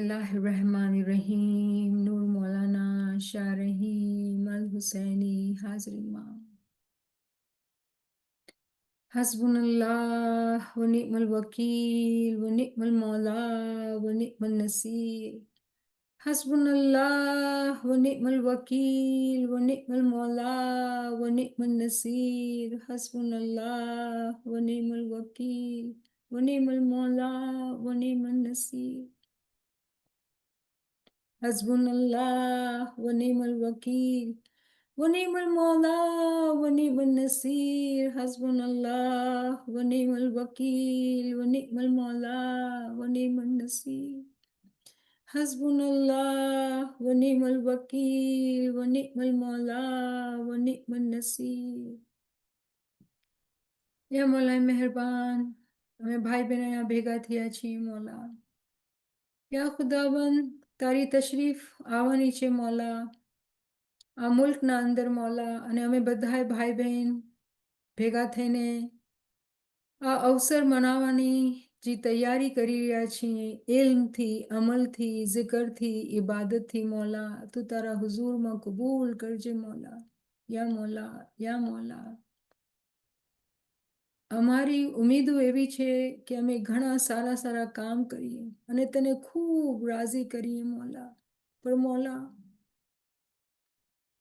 रहमान नूर मौलाना शाह रहीम अल हुसैनी हाजरीमा हस्बुनल्लाह व निअमल वकील व निअमल मौला व निअमल नसीर हस्बुनल्लाह व निअमल वकील व निअमल मौला व निअमल नसीर हस्बुनल्लाह व निअमल वकील व निअमल मौला व निअमल नसीर हस्बुनल्लाह व निअमल वकील व निअमल मौला व निअमल नसीर हस्बुनल्लाह व निअमल वकील व निअमल मौला व निअमल नसीर हस्बुनल्लाह व निअमल वकील व निअमल मौला व निअमल नसीर। या मौला मेहरबान, અમે ભાઈ બહેન અહીંયા ભેગા થયા છીએ મૌલા. યા ખુદાવંદ, તારી તશરીફ આવવાની છે મૌલા આ મુલ્કના અંદર મૌલા, અને અમે બધાય ભાઈ બહેન ભેગા થઈને આ અવસર મનાવવાની જે તૈયારી કરી રહ્યા છીએ, ઇલ્મથી, અમલથી, ઝિકરથી, ઇબાદતથી મૌલા, તું તારા હુઝુરમાં કબૂલ કરજે મૌલા. યા મૌલા, યા મૌલા. અમારી ઉમીદો એવી છે કે અમે ઘણા સારા સારા કામ કરીએ અને તને ખૂબ રાજી કરીએ મૌલા. પણ મૌલા,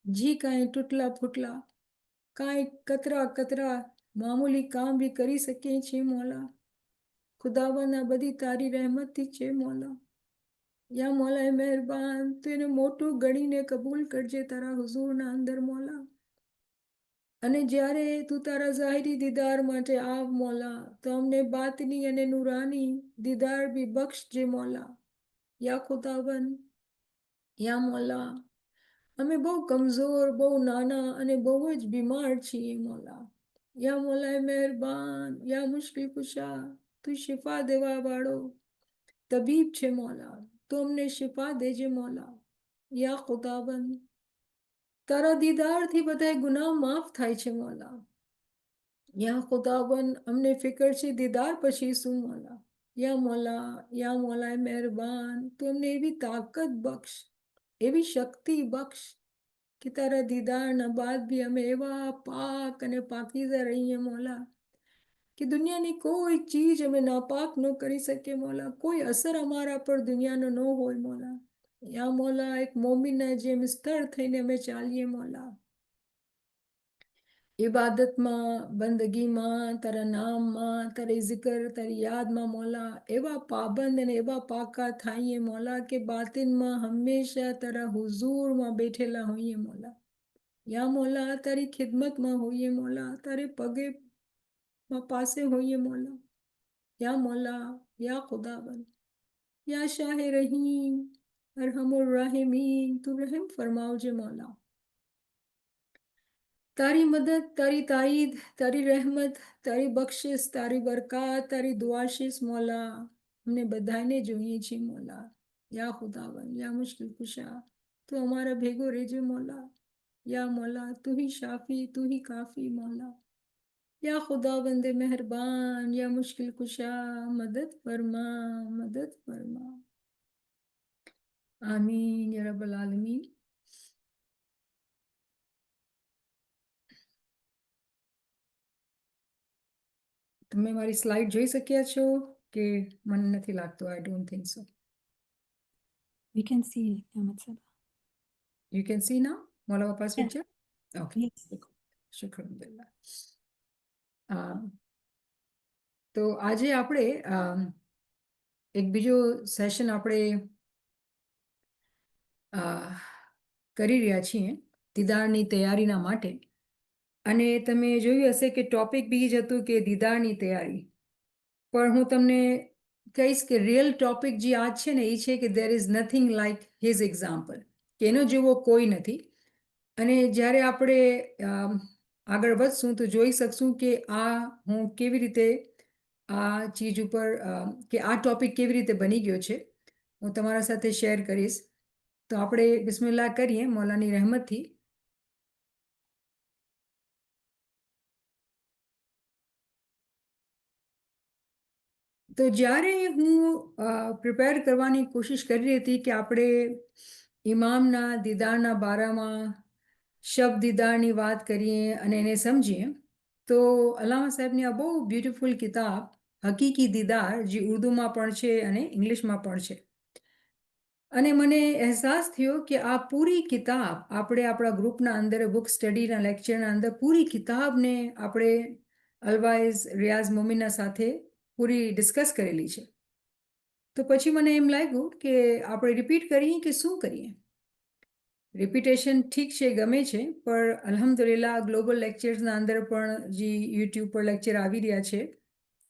जी कांई टूटला फूटला कांई कतरा कतरा मामूली काम भी करी सके छे मौला. खुदावंद आ बधी तारी रहमत थी छे मौला. या मौला मेहरबान, तू એને મોટું ગણીને કબૂલ કરજે તારા હુઝુરના અંદર મૌલા. અને જ્યારે તું તારા ઝાહિરી દીદાર માટે આવ મૌલા, તો અમને બાતની અને નૂરાની દીદાર બી બક્ષજે મૌલા. યા ખુદાવંદ, યા મૌલા, અમે બહુ કમજોર, બહુ નાના અને બહુ જ બીમાર છીએ મૌલા. યા મૌલા મહેરબાન, યા મુશ્किल कुशा, તું શિફા દેવા વાળો તબીબ છે મૌલા, તું અમને શિફા દેજે મૌલા. યા ખુદાવંદ, તારા દીદારથી બધાય ગુનાહ માફ થાય છે મૌલા. યા ખુદાવંદ, અમને ફિકર છે દીદાર પછી શું મૌલા. યા મૌલા મહેરબાન, તું અમને એવી તાકાત બક્ષ, એવી શક્તિ બક્ષ કે તારા દીદારના બાદ બી અમે એવા પાક અને પાકીઝા રહીએ મૌલા કે દુનિયાની કોઈ ચીજ અમે નાપાક ન કરી શકે મૌલા. કોઈ અસર અમારા પર દુનિયાનો ન હોય મૌલા. યા મૌલા, એક મોમિનના જેમ સ્થળ થઈને અમે ચાલીએ મૌલા. ઇબાદતમાં, બંદગીમાં, તારા નામમાં, તારી ઝિકર, તારી યાદમાં મૌલા એવા પાબંદ અને એવા પાકા થાઈએ મૌલા કે બાતિનમાં હંમેશા તારા હુઝુરમાં બેઠેલા હોઈએ મૌલા. યા મૌલા, તારી ખિદમતમાં હોઈએ મૌલા, તારે પગે પાસે હોઈએ મૌલા. યા મૌલા, યા ખુદાવંદ, યા શાહ રહીમ અરહમુર રાહિમીન, તું રહેમ ફરમાવજે મૌલા. તારી મદદ, તારી તાઈદ, તારી રહેમત, તારી બક્ષિસ, તારી બરકાત, તારી દુઆશીસ મૌલા અમને બધાને જોઈએ છે મૌલા. યા ખુદાવંદ, યા મુશ્किल कुशा, તું અમારા ભેગો રહેજે મૌલા. या मौला, तू ही शाफी, तू ही काफी मौला. या खुदावंद मेहरबान, या मुश्किल कुशा, मदद फरमा, मदद फरमा. आमीन या रब्बल आलमीन. તમે મારી સ્લાઇડ જોઈ શક્યા છો કે મને નથી લાગતું? I don't think so. We can see Ahmed Sabah. You can see now? मौला वापस Yeah. picture? Okay. Yes. શુક્ર. તો આજે આપણે એક બીજો સેશન આપણે કરી રહ્યા છીએ દીદારની તૈયારીના માટે. અને તમે જોયું હશે કે ટોપિક બી જ હતું કે દીદારની તૈયારી. પણ હું તમને કહીશ કે રિયલ ટોપિક જે આજ છે ને એ છે કે દેર is nothing like his example, કે એનો જેવો કોઈ નથી. અને જ્યારે આપણે આગળ વધશું તો જોઈ શકશું કે હું કેવી રીતે આ ચીજ ઉપર કે આ ટોપિક કેવી રીતે બની ગયો છે હું તમારા સાથે શેર કરીશ. તો આપણે બિસ્મિલ્લાહ કરીએ મૌલાની રહેમતથી. તો જ્યારે હું પ્રિપેર કરવાની કોશિશ કરી રહી હતી કે આપણે ઇમામના દીદારના બારામાં શબ્દ દીદારની વાત કરીએ અને એને સમજીએ, તો અલ્લામા સાહેબની આ બહુ બ્યુટિફુલ કિતાબ હકીકી દીદાર, જે ઉર્દુમાં પણ છે અને ઇંગ્લિશમાં પણ છે. અને મને અહેસાસ થયો કે આ પૂરી કિતાબ આપણે આપણા ગ્રુપના અંદર, બુક સ્ટડીના લેક્ચરના અંદર પૂરી કિતાબને આપણે અલવાઇઝ રિયાઝ મોમીના સાથે પૂરી ડિસ્કસ કરેલી છે. તો પછી મને એમ લાગ્યું કે આપણે રિપીટ કરીએ કે શું કરીએ. રિપીટેશન ઠીક છે, ગમે છે, પણ અલ્હમ્દુલિલ્લાહ ગ્લોબલ લેક્ચર્સના અંદર પણ જે યુટ્યુબ પર લેક્ચર આવી રહ્યા છે,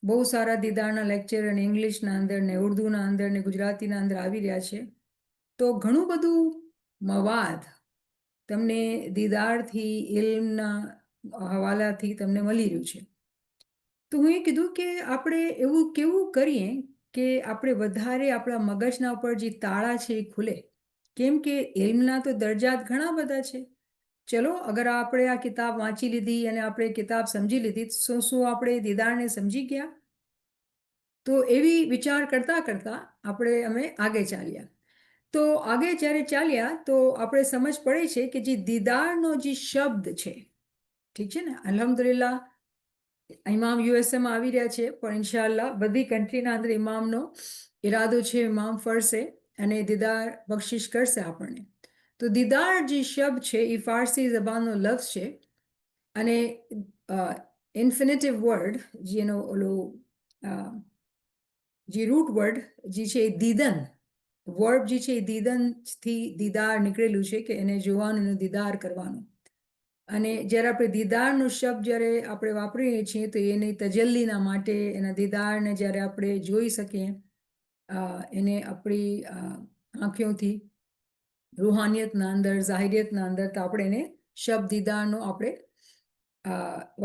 બહુ સારા દીદારના લેક્ચર અને ઇંગ્લિશના અંદર ને ઉર્દુના અંદર ને ગુજરાતીના અંદર આવી રહ્યા છે. તો ઘણું બધું મવાદ તમને દીદારથી, ઇલ્મના હવાલાથી તમને મળી રહ્યું છે. તો હું એ કીધું કે આપણે એવું કેવું કરીએ કે આપણે વધારે આપણા મગજના ઉપર જે તાળા છે એ ખુલે. કેમ કે ઇલ્મના તો દરજાત ઘણા બધા છે. ચલો, અગર આપણે આ કિતાબ વાંચી લીધી અને આપણે કિતાબ સમજી લીધી, શું આપણે દીદારને સમજી ગયા? તો એવી વિચાર કરતા કરતા અમે આગે ચાલ્યા. તો આગે જ્યારે ચાલ્યા તો આપણે સમજ પડે છે કે જે દીદારનો જે શબ્દ છે, ઠીક છે ને, અલ્હમ્દુલિલ્લાહ ઇમામ યુએસએમાં આવી રહ્યા છે, પણ ઇન્શાઅલ્લાહ બધી કન્ટ્રીના અંદર ઇમામનો ઈરાદો છે, ઇમામ ફરશે અને દીદાર બક્ષિશ કરશે આપણને. તો દીદાર જે શબ્દ છે એ ફારસી જબાનનો લફ્ઝ છે અને ઇન્ફિનિટિવ વર્ડ, જેનો જે રૂટ વર્ડ જે છે એ દીદન વર્બ જે છે એ દીદનથી દીદાર નીકળેલું છે, કે એને જોવાનું, એનો દીદાર કરવાનું. અને જ્યારે આપણે દીદારનો શબ્દ જ્યારે આપણે વાપરીએ છીએ તો એની તજલ્લીના માટે, એના દીદારને જ્યારે આપણે જોઈ શકીએ, એને આપણી આંખોથી રૂહાનિયતના અંદર, ઝાહિરિયતના અંદર, તો આપણે એને શબ્દ દીદારનો આપણે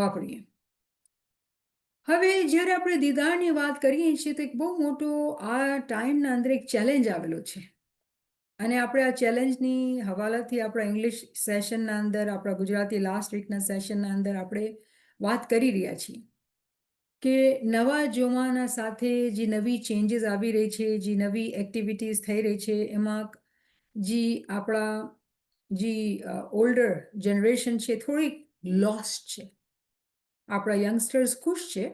વાપરીએ. હવે જ્યારે આપણે દીદારની વાત કરીએ છીએ તો એક બહુ મોટો આ ટાઈમના અંદર એક ચેલેન્જ આવેલો છે. અને આપણે આ ચેલેન્જની હવાલાથી આપણા ઇંગ્લિશ સેશનના અંદર, આપણા ગુજરાતી લાસ્ટ વીકના સેશનના અંદર આપણે વાત કરી રહ્યા છીએ કે નવા જમાના સાથે જે નવી ચેન્જીસ આવી રહી છે, જે નવી એક્ટિવિટીઝ થઈ રહી છે, એમાં જે આપણા જે ઓલ્ડર જનરેશન છે થોડીક લોસ્ટ છે. આપણા યંગસ્ટર્સ ખુશ છે,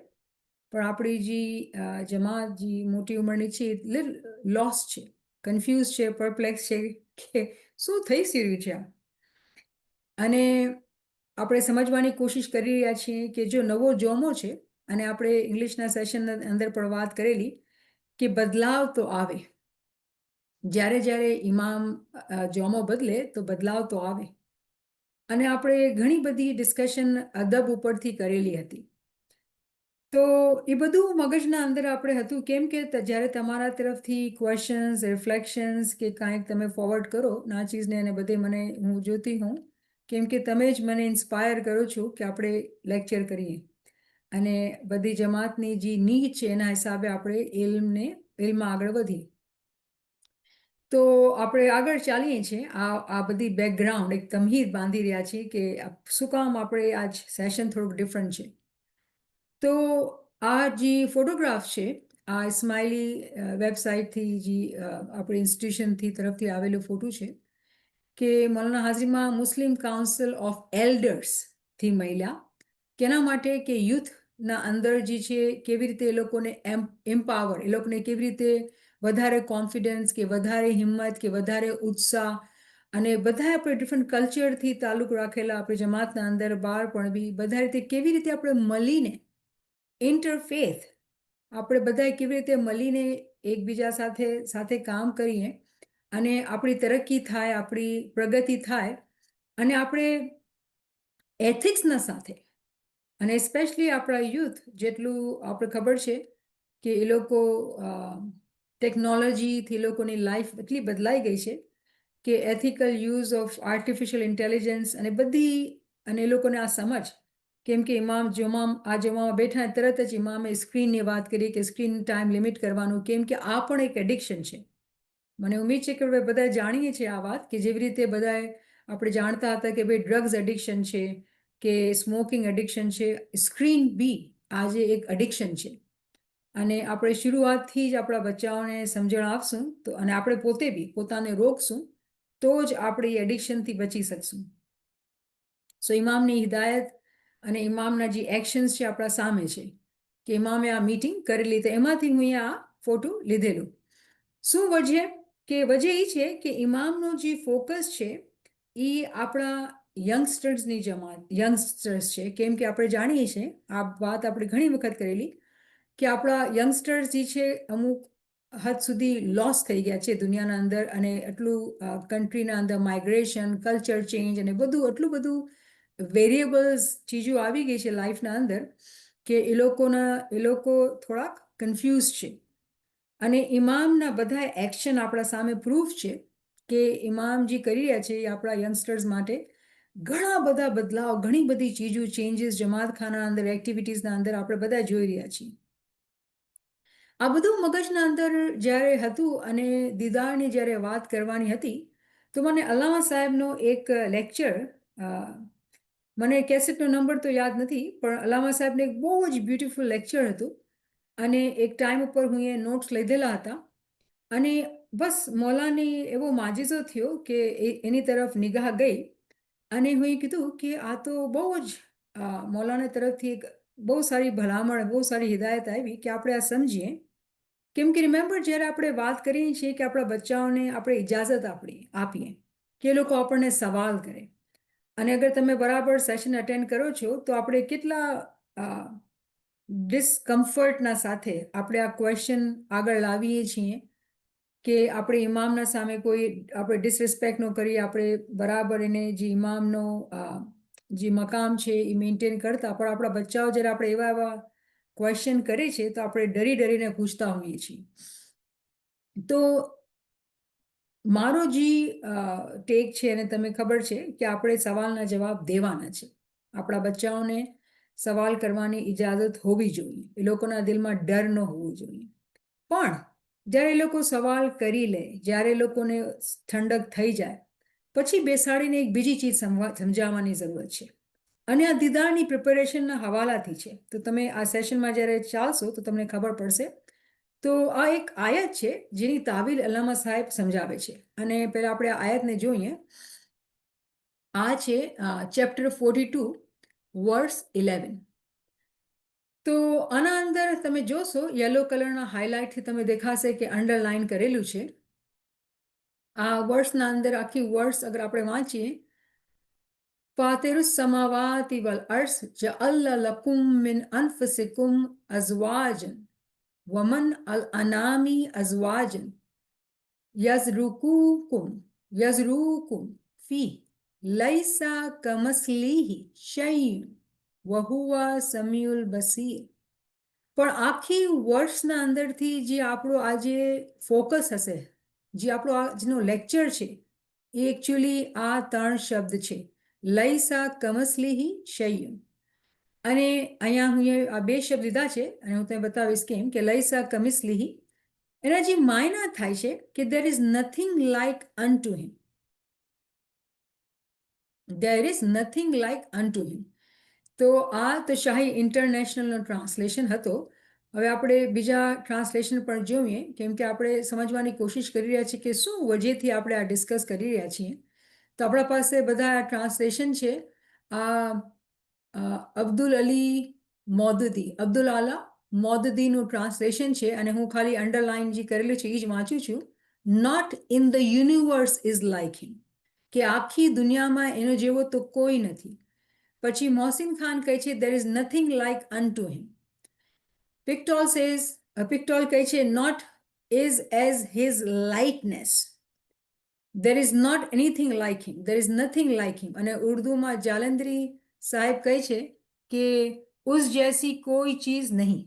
પણ આપણી જે જમાત જે મોટી ઉંમરની છે એ લોસ્ટ છે, કન્ફ્યુઝ છે, પરપ્લેક્સ છે કે શું થઈ રહ્યું છે. અને આપણે સમજવાની કોશિશ કરી રહ્યા છીએ કે જો નવો જોમો છે, અને આપણે ઇંગ્લિશના સેશનના અંદર પણ વાત કરેલી કે બદલાવ તો આવે. જ્યારે જ્યારે ઇમામ જોમો બદલે તો બદલાવ તો આવે. અને આપણે ઘણી બધી ડિસ્કશન અદબ ઉપરથી કરેલી હતી. તો એ બધું મગજના અંદર આપણે હતું, કેમ કે જ્યારે તમારા તરફથી ક્વેશ્ચન્સ, રિફ્લેક્શન્સ કે કાંઈક તમે ફોરવર્ડ કરો ના ચીજને, અને બધે મને હું જોતી હું, કેમ કે તમે જ મને ઇન્સ્પાયર કરો છો કે આપણે લેક્ચર કરીએ. અને બધી જમાતની જે નીડ છે એના હિસાબે આપણે ઇલ્મમાં આગળ વધીએ. તો આપણે આગળ ચાલીએ છીએ. આ બધી બેકગ્રાઉન્ડ એક તમહીદ બાંધી રહ્યા છીએ કે શું કામ આપણે આજ સેશન થોડુંક ડિફરન્ટ છે. તો આ જે ફોટોગ્રાફ છે, આ ઇસ્માઇલી વેબસાઇટથી જે આપણી ઇન્સ્ટિટ્યુશનથી તરફથી આવેલો ફોટો છે કે મૌલાના હાજીમાં મુસ્લિમ કાઉન્સિલ ઓફ એલ્ડર્સથી મળ્યા. કેના માટે કે યુથના અંદર જે છે કેવી રીતે એ લોકોને એમ્પાવર, એ લોકોને કેવી રીતે વધારે કોન્ફિડન્સ કે વધારે હિંમત કે વધારે ઉત્સાહ, અને બધા આપણે ડિફરન્ટ કલ્ચરથી તાલ્લુક રાખેલા આપણી જમાતના અંદર બહાર પણ બી બધા રીતે કેવી રીતે આપણે મળીને ઇન્ટરફેથ, આપણે બધા કેવી રીતે મળીને એકબીજા સાથે કામ કરીએ અને આપણી તરક્કી થાય, આપણી પ્રગતિ થાય, અને આપણે એથિક્સના સાથે, અને સ્પેશલી આપણા યુથ, જેટલું આપણે ખબર છે કે એ લોકો ટેકનોલોજીથી એ લોકોની લાઈફ એટલી બદલાઈ ગઈ છે કે ethical use of artificial intelligence અને બધી, અને એ લોકોને આ સમજ, કેમ કે આ જમામાં બેઠા તરત જ ઇમામે સ્ક્રીનની વાત કરી કે સ્ક્રીન ટાઈમ લિમિટ કરવાનું, કેમ કે આ પણ એક એડિક્શન છે. મને ઉમ્મીદ છે કે બધા જાણીએ છીએ આ વાત, કે જેવી રીતે બધાએ આપણે જાણતા હતા કે ભાઈ ડ્રગ્સ એડિક્શન છે કે સ્મોકિંગ એડિક્શન છે, સ્ક્રીન બી આજે એક એડિક્શન છે. અને આપણે શરૂઆતથી જ આપણા બચ્ચાઓને સમજણ આપશું તો અને આપણે પોતે બી પોતાને રોકશું તો જ આપણે એ એડિક્શનથી બચી શકશું. સો ઇમામની હિદાયત અને ઇમામના જે એક્શન્સ છે આપણા સામે છે કે ઇમામે આ મીટિંગ કરેલી, તો એમાંથી હું આ ફોટો લીધેલું. શું વજહ? કે વજહ એ છે કે ઇમામનો જે ફોકસ છે એ આપણા યંગસ્ટર્સ છે. કેમ કે આપણે જાણીએ છીએ, આ વાત આપણે ઘણી વખત કરેલી, કે આપણા યંગસ્ટર્સ જે છે અમુક હદ સુધી લોસ થઈ ગયા છે દુનિયાના અંદર, અને એટલું કન્ટ્રીના અંદર માઇગ્રેશન, કલ્ચર ચેન્જ અને બધું એટલું બધું વેરિયેબલ્સ ચીજો આવી ગઈ છે લાઈફના અંદર કે એ લોકો થોડાક કન્ફ્યુઝ છે. અને ઇમામના બધા એક્શન આપણા સામે પ્રૂફ છે કે ઇમામ જે કરી રહ્યા છે એ આપણા યંગસ્ટર્સ માટે ઘણા બધા બદલાવ, ઘણી બધી ચીજો, ચેન્જીસ જમાતખાના અંદર, એક્ટિવિટીઝના અંદર આપણે બધા જોઈ રહ્યા છીએ. આ બધું મગજના અંદર જ્યારે હતું અને દીદારની જ્યારે વાત કરવાની હતી તો મને અલ્લામા સાહેબનો એક લેક્ચર, મને કેસેટનો નંબર તો યાદ નથી, પણ અલ્લામા સાહેબને એક બહુ જ બ્યુટિફુલ લેક્ચર હતું અને એક ટાઈમ ઉપર હું એ નોટ્સ લીધેલા હતા. અને બસ મૌલાની એવો માજીઝો થયો કે એની તરફ નિગાહ ગઈ અને હું એ કીધું કે આ તો બહુ જ મૌલાના તરફથી એક બહુ સારી ભલામણ, બહુ સારી હિદાયત આવી કે આપણે આ સમજીએ. કેમ કે રિમેમ્બર, જ્યારે આપણે વાત કરીએ છીએ કે આપણા બચ્ચાઓને આપણે ઇજાઝત આપીએ કે એ લોકો આપણને સવાલ કરે, અને અગર તમે બરાબર સેશન અટેન્ડ કરો છો તો આપણે કેટલા ડિસ્કમ્ફર્ટના સાથે આપણે આ ક્વેશ્ચન આગળ લાવીએ છીએ કે આપણે ઇમામના સામે કોઈ આપણે ડિસરિસ્પેક્ટ ન કરીએ, આપણે બરાબર એને જે ઇમામનો જે મકામ છે એ મેન્ટેન કરતા, પણ આપણા બચ્ચાઓ જ્યારે આપણે એવા એવા ક્વેશ્ચન કરે છે તો આપણે ડરી ડરીને પૂછતા હોઈએ છીએ. તો મારો જે ટેક છે, અને તમે ખબર છે કે આપણે સવાલના જવાબ દેવાના છે. આપણા બચ્ચાઓને સવાલ કરવાની ઇજાઝત હોવી જોઈએ, એ લોકોના દિલમાં ડર ન હોવો જોઈએ. પણ જ્યારે એ લોકો સવાલ કરી લે, જ્યારે એ લોકોને ઠંડક થઈ જાય, પછી બેસાડીને એક બીજી ચીજ સમજાવવાની જરૂરત છે. અને આ દીદારની પ્રિપેરેશનના હવાલાથી છે. તો તમે આ સેશનમાં જ્યારે ચાલશો તો તમને ખબર પડશે. તો આ એક આયત છે જેની તાવીલ અલ્લામા સાહેબ સમજાવે છે. અને પહેલા આપણે આ આયતને જોઈએ. આ છે ચેપ્ટર 42 વર્સ 11. તો આના અંદર તમે જોશો યલો કલરના હાઇલાઇટથી તમે દેખાશે કે અંડરલાઇન કરેલું છે. આ વર્સના અંદર આખી વર્સ અગર આપણે વાંચીએ, ફાતિરુસ સમાવાતિ વલ અર્શ જઅલ્લા લકુમ મિન અનફુસિકુમ અઝવાજન વમન અલ અનામી અઝવાજન યઝરૂકુમ ફી લૈસા કમસલીહી શૈન વહુવા સમીઉલ બસીર. પણ આખી વર્ષના અંદરથી જે આપણો આ જે ફોકસ હશે, જે આપણો આજનો લેક્ચર છે, એ એકચ્યુઅલી આ 3 શબ્દ છે, લૈસા કમસલીહી શૈન. અને અહીંયા હું આ 2 શબ્દ લીધા છે અને હું તમને બતાવીશ કેમ. કે લૈસા કમિસલીહી, એના જે માયના થાય છે કે there is nothing like unto him. There is nothing like unto him. તો આ તો શાહી ઇન્ટરનેશનલનો ટ્રાન્સલેશન હતો. હવે આપણે બીજા ટ્રાન્સલેશન પણ જોઈએ, કેમ કે આપણે સમજવાની કોશિશ કરી રહ્યા છીએ કે શું વજહથી આપણે આ ડિસ્કસ કરી રહ્યા છીએ. તો આપણા પાસે બધા ટ્રાન્સલેશન છે. અબ્દુલ અલી મોદદી, અબ્દુલ આલા મોદદીનું ટ્રાન્સલેશન છે, અને હું ખાલી અંડરલાઇન જે કરેલું છે એ જ વાંચું છું. Not in the universe is like him, કે આખી દુનિયામાં એનો જેવો તો કોઈ નથી. પછી મોહસિન ખાન કહે છે there is nothing like unto him. પિક્ટોલ કહે છે not is as his likeness. There is not anything like him. There is nothing like him. અને ઉર્દુમાં જાલંધરી સાહેબ કહે છે કે ઉસ જૈસી કોઈ ચીજ નહીં.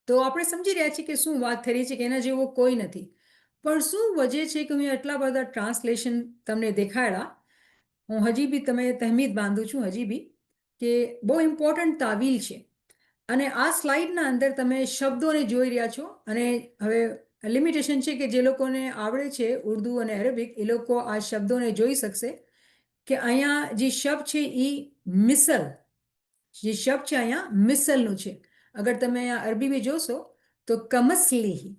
તો આપણે સમજી રહ્યા છીએ કે શું વાત થઈ રહી છે, કે એના જેવો કોઈ નથી. પણ શું વજહ છે કે હું આટલા બધા ટ્રાન્સલેશન તમને દેખાડ્યા. હું હજી બી તમે તહમીદ બાંધું છું, હજી બી કે બહુ ઇમ્પોર્ટન્ટ તાવીલ છે. અને આ સ્લાઇડના અંદર તમે શબ્દોને જોઈ રહ્યા છો. અને હવે લિમિટેશન છે કે જે લોકોને આવડે છે ઉર્દુ અને અરેબિક, એ લોકો આ શબ્દોને જોઈ શકશે કે અહીંયા જે શબ્દ છે એ મિસલ, જે શબ્દ છે અહીંયા મિસલનું છે. અગર તમે આ અરબી બી જોશો તો કમસલીહી,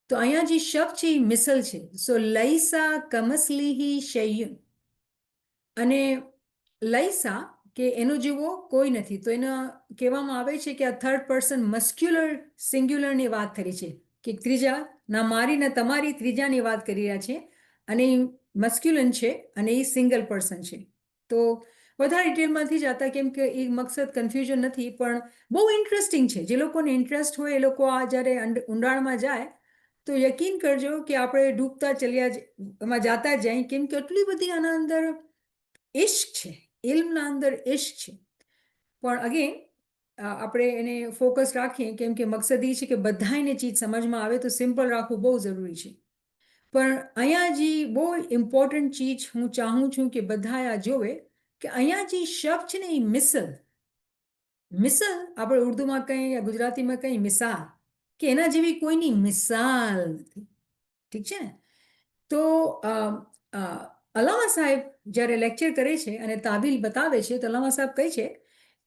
તો અહીંયા જે શબ્દ છે એ મિસલ છે. સો લૈસા કમસલીહી શૈયુન, અને લૈસા કે એનો જેવો કોઈ નથી, તો એના કહેવામાં આવે છે કે આ થર્ડ પર્સન મસ્ક્યુલર સિંગ્યુલરની વાત કરી છે, કે ત્રીજા, ના મારી ના તમારી, ત્રીજાની વાત કરી રહ્યા છે, અને એ મસ્ક્યુલન છે અને એ સિંગલ પર્સન છે. તો વધારે ડિટેલમાંથી જતા, કેમ કે એ મકસદ કન્ફ્યુઝન નથી, પણ બહુ ઇન્ટરેસ્ટિંગ છે. જે લોકોને ઇન્ટરેસ્ટ હોય એ લોકો આ જ્યારે ઊંડાણમાં જાય તો યકીન કરજો કે આપણે ડૂબતા એમાં જાતા જાય, કેમ કે એટલી બધી આના અંદર ઇશ્ક છે, ઇલ્મના અંદર ઇશ્ક છે. પણ અગેન આપણે એને ફોકસ રાખીએ, કેમ કે મકસદ એ છે કે બધાને ચીજ સમજમાં આવે, તો સિમ્પલ રાખવું બહુ જરૂરી છે. પણ અહીંયા જે બહુ ઇમ્પોર્ટન્ટ ચીજ હું ચાહું છું કે બધા આ જોવે, કે અહીંયા જે શબ્દ છે ને એ મિસલ, મિસલ આપણે ઉર્દુમાં કંઈ યા ગુજરાતીમાં કંઈ મિસાલ, કે એના જેવી કોઈની મિસાલ નથી. ઠીક છે ને? તો અલ્લામા સાહેબ જ્યારે લેક્ચર કરે છે અને તાબીલ બતાવે છે, તો અલ્લામા સાહેબ કહે છે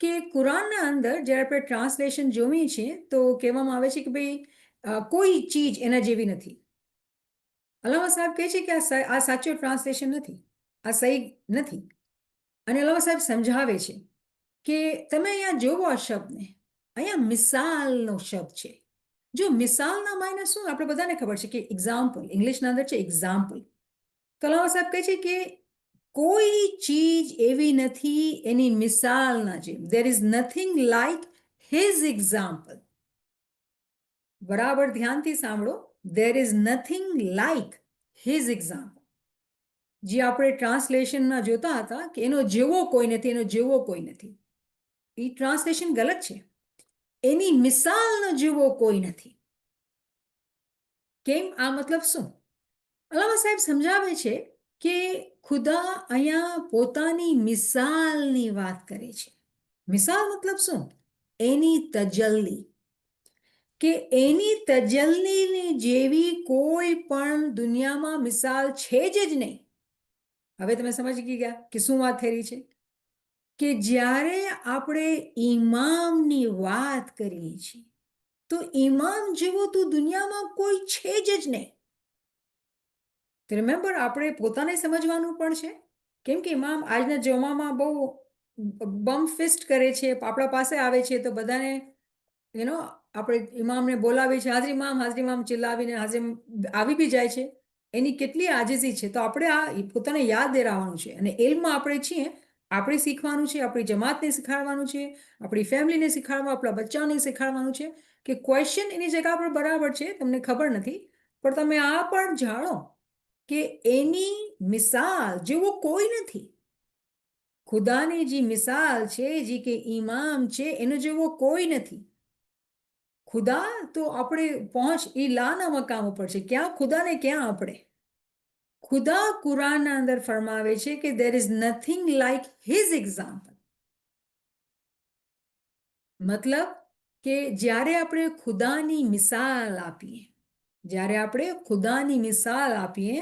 કે કુરાનના અંદર જ્યારે આપણે ટ્રાન્સલેશન જોઈએ છીએ તો કહેવામાં આવે છે કે ભાઈ કોઈ ચીજ એના જેવી નથી. અલ્લામા સાહેબ કહે છે કે આ સાચો ટ્રાન્સલેશન નથી, આ સહી નથી. અને અલ્લામા સાહેબ સમજાવે છે કે તમે અહીંયા જોવો આ શબ્દને, અહીંયા મિસાલનો શબ્દ છે. જો મિસાલના માયને શું, આપણે બધાને ખબર છે કે એક્ઝામ્પલ, ઇંગ્લિશના અંદર છે એક્ઝામ્પલ. તો અલ્લામા સાહેબ કહે છે કે કોઈ ચીજ એવી નથી એની મિસાલના જેમ. દેર is nothing like his example. બરાબર ધ્યાનથી સાંભળો, દેર is nothing like his example. જે આપણે ટ્રાન્સલેશનમાં જોતા હતા કે એનો જેવો કોઈ નથી, એનો જેવો કોઈ નથી, એ ટ્રાન્સલેશન ગલત છે. એની મિસાલનો જેવો કોઈ નથી. કેમ? આ મતલબ શું? અલ્લામા સાહેબ સમજાવે છે કે ખુદા અહીંયા પોતાની મિસાલની વાત કરે છે. મિસાલ મતલબ શું? એની તજલ્લી, કે એની તજલ્લીની જેવી કોઈ પણ દુનિયામાં મિસાલ છે જ નહીં. હવે તમે સમજી ગયા કે શું વાત થઈ રહી છે? કે જ્યારે આપણે ઈમામની વાત કરીએ છીએ તો ઈમામ જેવો તો દુનિયામાં કોઈ છે જ નહીં. તો રિમેમ્બર, આપણે પોતાને સમજવાનું પણ છે, કેમ કે ઇમામ આજના જમાનામાં બહુ બમ ફિસ્ટ કરે છે, આપણા પાસે આવે છે તો બધાને આપણે ઇમામને બોલાવીએ છીએ, હાજરી ઇમામ ચિલ્લાવીને હાજરી આવી બી જાય છે. એની કેટલી આજીજી છે. તો આપણે આ પોતાને યાદ દેરાવાનું છે. અને ઇલ્મમાં આપણે છીએ, આપણે શીખવાનું છે, આપણી જમાતને શીખાડવાનું છે, આપણી ફેમિલીને શીખાડવાનું, આપણા બચ્ચાઓને શીખાડવાનું છે કે ક્વેશ્ચન એની જગ્યા પર બરાબર છે, તમને ખબર નથી, પણ તમે આ પણ જાણો કે એની મિસાલ જેવો કોઈ નથી. ખુદાની જે મિસાલ છે, જે કે ઈમામ છે, એનો જેવો કોઈ નથી. ખુદા તો આપણે એ લાના મકામ ઉપર છે. ક્યાં ખુદાને, ક્યાં આપણે? ખુદા કુરાનના અંદર ફરમાવે છે કે દેર is nothing like his example. મતલબ કે જ્યારે આપણે ખુદાની મિસાલ આપીએ, જ્યારે આપણે ખુદાની મિસાલ આપીએ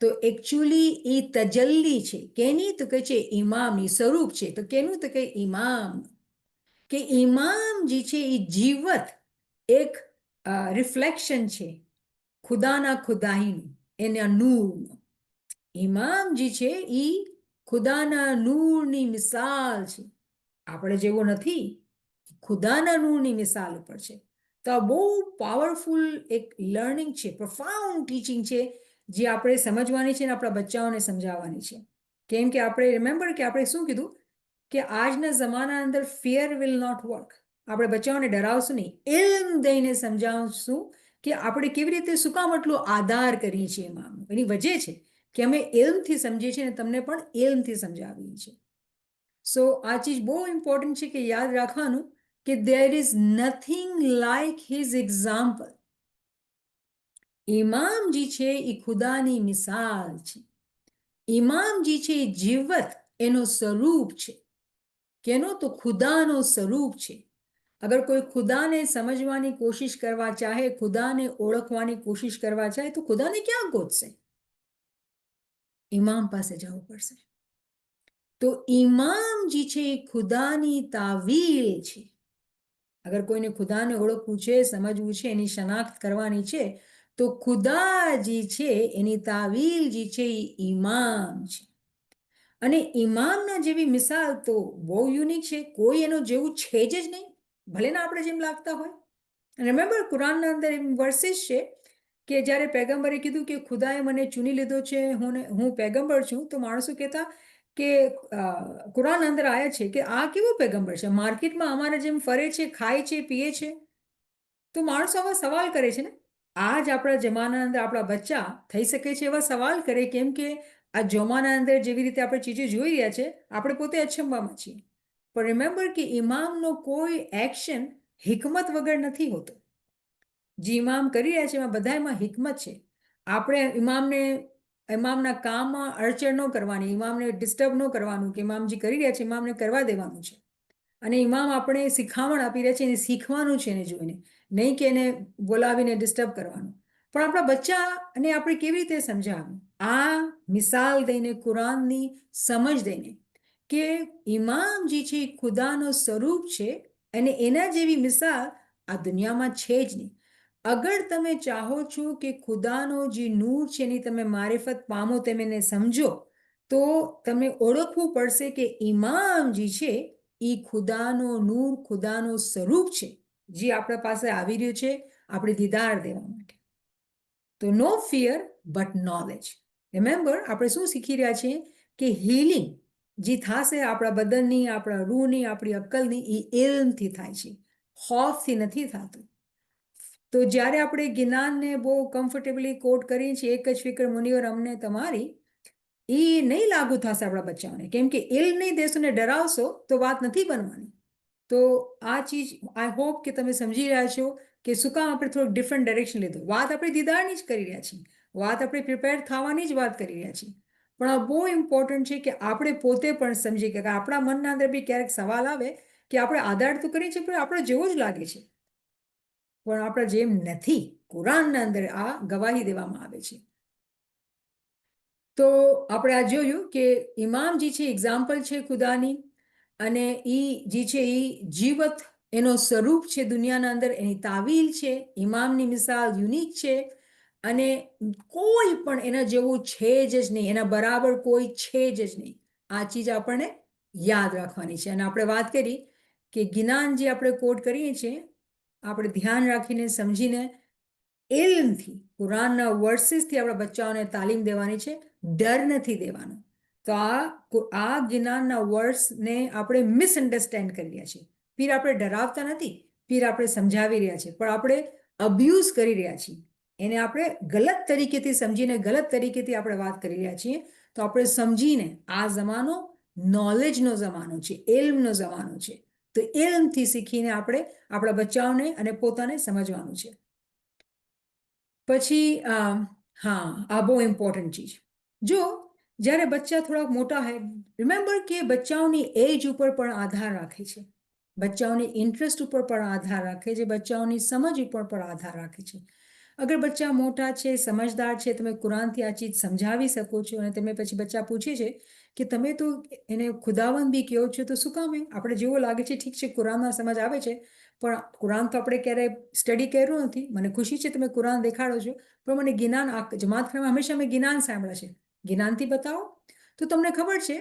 તો એકચ્યુઅલી એ તજલ્લી છે. કેની? તો કે છે ઇમામની, સ્વરૂપ છે. તો કેનું? તો કે ઇમામ. કે ઇમામ જે છે એ જીવત એક રિફ્લેક્શન છે ખુદાના ખુદાઈનું, એના નૂરનું. ઇમામ જે છે એ ખુદાના નૂરની મિસાલ છે. આપણે જેવો નથી, ખુદાના નૂરની મિસાલ ઉપર છે. તો આ બહુ પાવરફુલ એક લર્નિંગ છે, પ્રોફાઉન્ડ ટીચિંગ છે, જે આપણે સમજવાની છે અને આપણા બચ્ચાઓને સમજાવવાની છે. કેમ કે આપણે રિમેમ્બર કે આપણે શું કીધું કે આજના જમાના અંદર ફિયર વિલ નોટ વર્ક. આપણે બચ્ચાઓને ડરાવશું નહીં, ઇલ્મ દઈને સમજાવશું કે આપણે કેવી રીતે શું કામ એટલું આધાર કરીએ છીએ ઇમામનો. એની વજહ છે કે અમે ઇલ્મથી સમજીએ છીએ અને તમને પણ ઇલ્મથી સમજાવીએ છીએ. સો આ ચીજ બહુ ઇમ્પોર્ટન્ટ છે કે યાદ રાખવાનું કે દેર is nothing like his example. ઇમામ જે છે એ ખુદાની મિસાલ છે. ઇમામ જે છે એ જીવત એનો સ્વરૂપ છે. કેનો? તો ખુદાનો સ્વરૂપ છે. અગર કોઈ ખુદાને સમજવાની કોશિશ કરવા ચાહે, ખુદાને ઓળખવાની કોશિશ કરવા ચાહે, તો ખુદાને ક્યાં ગોતશે? ઇમામ પાસે જવું પડશે. તો ઇમામ જે છે એ ખુદાની તાવીલ છે. અગર કોઈને ખુદાને ઓળખવું છે, સમજવું છે, એની શનાખ્ત કરવાની છે, તો ખુદા જે છે એની તાવીલ જે છે એ ઇમામ છે. અને ઇમામના જેવી મિસાલ તો બહુ યુનિક છે, કોઈ એનો જેવું છે જ નહીં, ભલે ને આપણે જેમ લાગતા હોય. રિમેમ્બર, કુરાનના અંદર વર્સિસ છે કે જ્યારે પેગમ્બરે કીધું કે ખુદાએ મને ચૂની લીધો છે, હું પેગમ્બર છું, તો માણસો કહેતા કે કુરાન અંદર આવ્યા છે કે આ કેવો પેગમ્બર છે, માર્કેટમાં અમારા જેમ ફરે છે, ખાય છે, પીએ છે. તો માણસો આવા સવાલ કરે છે ને. આજ આપણા જમાના અંદર આપણા બચ્ચા થઈ શકે છે એવા સવાલ કરે, કેમ કે આ જમાના અંદર જેવી રીતે આપણે ચીજો જોઈ રહ્યા છે, આપણે પોતે અચંબામાં છીએ. પણ રિમેમ્બર કે ઇમામનો કોઈ એક્શન હિકમત વગર નથી હોતો. જે ઇમામ કરી રહ્યા છે એમાં બધામાં હિકમત છે. આપણે ઇમામના કામમાં અડચણ ન કરવાની, ઇમામને ડિસ્ટર્બ ન કરવાનું, કે ઇમામ જે કરી રહ્યા છે ઇમામને કરવા દેવાનું છે. અને ઇમામ આપણે શિખામણ આપી રહ્યા છે, એને શીખવાનું છે એને જોઈને, નહીં કે એને બોલાવીને ડિસ્ટર્બ કરવાનું. પણ આપણા બચ્ચાને આપણે કેવી રીતે સમજાવવું? આ મિસાલ દઈને, કુરાનની સમજ દઈને કે ઇમામ જે છે ખુદાનો સ્વરૂપ છે, અને એના જેવી મિસાલ આ દુનિયામાં છે જ નહીં. અગર તમે ચાહો છો કે ખુદાનો જે નૂર છે એની તમે મારિફત પામો, તમે એને સમજો, તો તમે ઓળખવું પડશે કે ઇમામ જે છે એ ખુદાનો નૂર, ખુદાનો સ્વરૂપ છે, જે આપણા પાસે આવી રહ્યું છે આપણે દીદાર દેવા માટે. તો નો ફિયર બટ નોલેજ. રિમેમ્બર, આપણે શું શીખી રહ્યા છીએ કે હીલિંગ જે થશે આપણા બદનની, આપણા રૂહની, આપણી અક્કલની, એ ઇલ્મથી થાય છે, ખૌફથી નથી થતું. તો જ્યારે આપણે જ્ઞાનને બહુ કમ્ફર્ટેબલી કોટ કરીએ છીએ, એક જ ફિકર મુનિવર અમને તમારી, એ નહીં લાગુ થશે આપણા બચ્ચાઓને, કેમ કે ઇલ્મ નહીં દેશો ને ડરાવશો તો વાત નથી બનવાની. તો આ ચીજ આઈ હોપ કે તમે સમજી રહ્યા છો કે શું કામ આપણે થોડુંક ડિફરન્ટ ડાયરેક્શન લીધું. વાત આપણે દીદારની જ કરી રહ્યા છીએ, વાત આપણે પ્રિપેર થવાની જ વાત કરી રહ્યા છીએ. પણ આ બહુ ઇમ્પોર્ટન્ટ છે કે આપણે પોતે પણ સમજીએ કે આપણા મનના અંદર બી ક્યારેક સવાલ આવે કે આપણે આધાર તો કરીએ છીએ પણ આપણે જેવો જ લાગે છે, પણ આપણે જેમ નથી. કુરાનના અંદર આ ગવાહી દેવામાં આવે છે. તો આપણે આ જોયું કે ઇમામ જે છે એક્ઝામ્પલ છે ખુદાની, અને એ જે છે એ જીવત એનો સ્વરૂપ છે દુનિયાના અંદર, એની તાવીલ છે. ઇમામની મિસાલ યુનિક છે, અને કોઈ પણ એના જેવું છે જ નહીં, એના બરાબર કોઈ છે જ નહીં. આ ચીજ આપણને યાદ રાખવાની છે. અને આપણે વાત કરી કે જ્ઞાન જે આપણે કોટ કરીએ છીએ, આપણે ધ્યાન રાખીને, સમજીને, ઇલ્મથી, કુરાનના વર્સિસથી આપણા બચ્ચાઓને તાલીમ દેવાની છે, ડર નથી દેવાનો. તો આ જ્ઞાનના વર્સને આપણે મિસઅન્ડરસ્ટેન્ડ કરી રહ્યા છીએ. પીર આપણે ડરાવતા નથી, પીર આપણે સમજાવી રહ્યા છીએ, પણ આપણે અબ્યુઝ કરી રહ્યા છીએ. એને આપણે ગલત તરીકેથી સમજીને, ગલત તરીકેથી આપણે વાત કરી રહ્યા છીએ. તો આપણે સમજીને, આ જમાનો નોલેજનો જમાનો છે, ઇલ્મનો જમાનો છે. તો ઇલ્મથી શીખીને આપણે આપણા બચ્ચાઓને અને પોતાને સમજવાનું છે. પછી હા, આ બહુ ઇમ્પોર્ટન્ટ ચીજ. જો જ્યારે બચ્ચા થોડાક મોટા હોય, રિમેમ્બર કે બચ્ચાઓની એજ ઉપર પણ આધાર રાખે છે, બચ્ચાઓની ઇન્ટરેસ્ટ ઉપર પણ આધાર રાખે છે, બચ્ચાઓની સમજ ઉપર પણ આધાર રાખે છે. અગર બચ્ચા મોટા છે, સમજદાર છે, તમે કુરાનથી આ ચીજ સમજાવી શકો છો, અને તમે પછી બચ્ચા પૂછે છે કે તમે તો એને ખુદાવંદ બી કહો છો, તો શું કામ? આપણે જેવો લાગે છે ઠીક છે, કુરાનમાં સમજ આવે છે, પણ કુરાન તો આપણે ક્યારેય સ્ટડી કર્યું નથી. મને ખુશી છે તમે કુરાન દેખાડો છો, પણ મને જ્ઞાન, જમાતખાનામાં હંમેશા મેં જ્ઞાન સાંભળે છે, જ્ઞાનથી બતાવો. તો તમને ખબર છે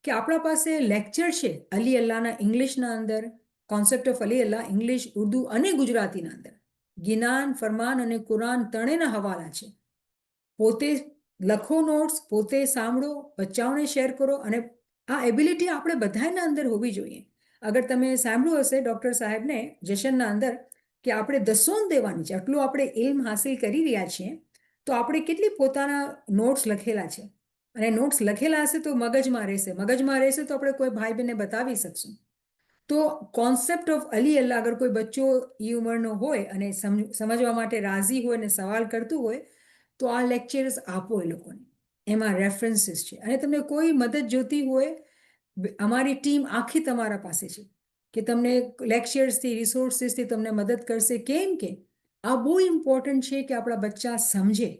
કે આપણા પાસે લેક્ચર છે અલી અલ્લાહના ઇંગ્લિશના અંદર, concept of Ali Allah, English, Urdu અને ગુજરાતીના અંદર. જ્ઞાન, ફરમાન અને કુરાન ત્રણેયના હવાલા છે. પોતે લખો નોટ્સ, પોતે સાંભળો, બચ્ચાઓને શેર કરો, અને આ એબિલિટી આપણે બધાના અંદર હોવી જોઈએ. અગર તમે સાંભળ્યું હશે ડૉક્ટર સાહેબને જશનના અંદર કે આપણે દસોન દેવાની છે, આટલું આપણે ઇલ્મ હાસિલ કરી રહ્યા છીએ, તો આપણે કેટલી પોતાના નોટ્સ લખેલા છે, અને નોટ્સ લખેલા હશે તો મગજમાં રહેશે, મગજમાં રહેશે તો આપણે કોઈ ભાઈ બહેનને બતાવી શકશું. તો કોન્સેપ્ટ ઓફ અલી અલ્લાહ, અગર કોઈ બચ્ચો એ ઉંમરનો હોય અને સમજવા માટે રાજી હોય અને સવાલ કરતું હોય, તો આ લેક્ચર્સ આપો એ લોકોને. એમાં રેફરન્સીસ છે, અને તમને કોઈ મદદ જોતી હોય, અમારી ટીમ આખી તમારા પાસે છે કે તમને લેક્ચર્સથી, રિસોર્સિસથી તમને મદદ કરશે. કેમ કે આ બહુ ઇમ્પોર્ટન્ટ છે કે આપણા બચ્ચા સમજે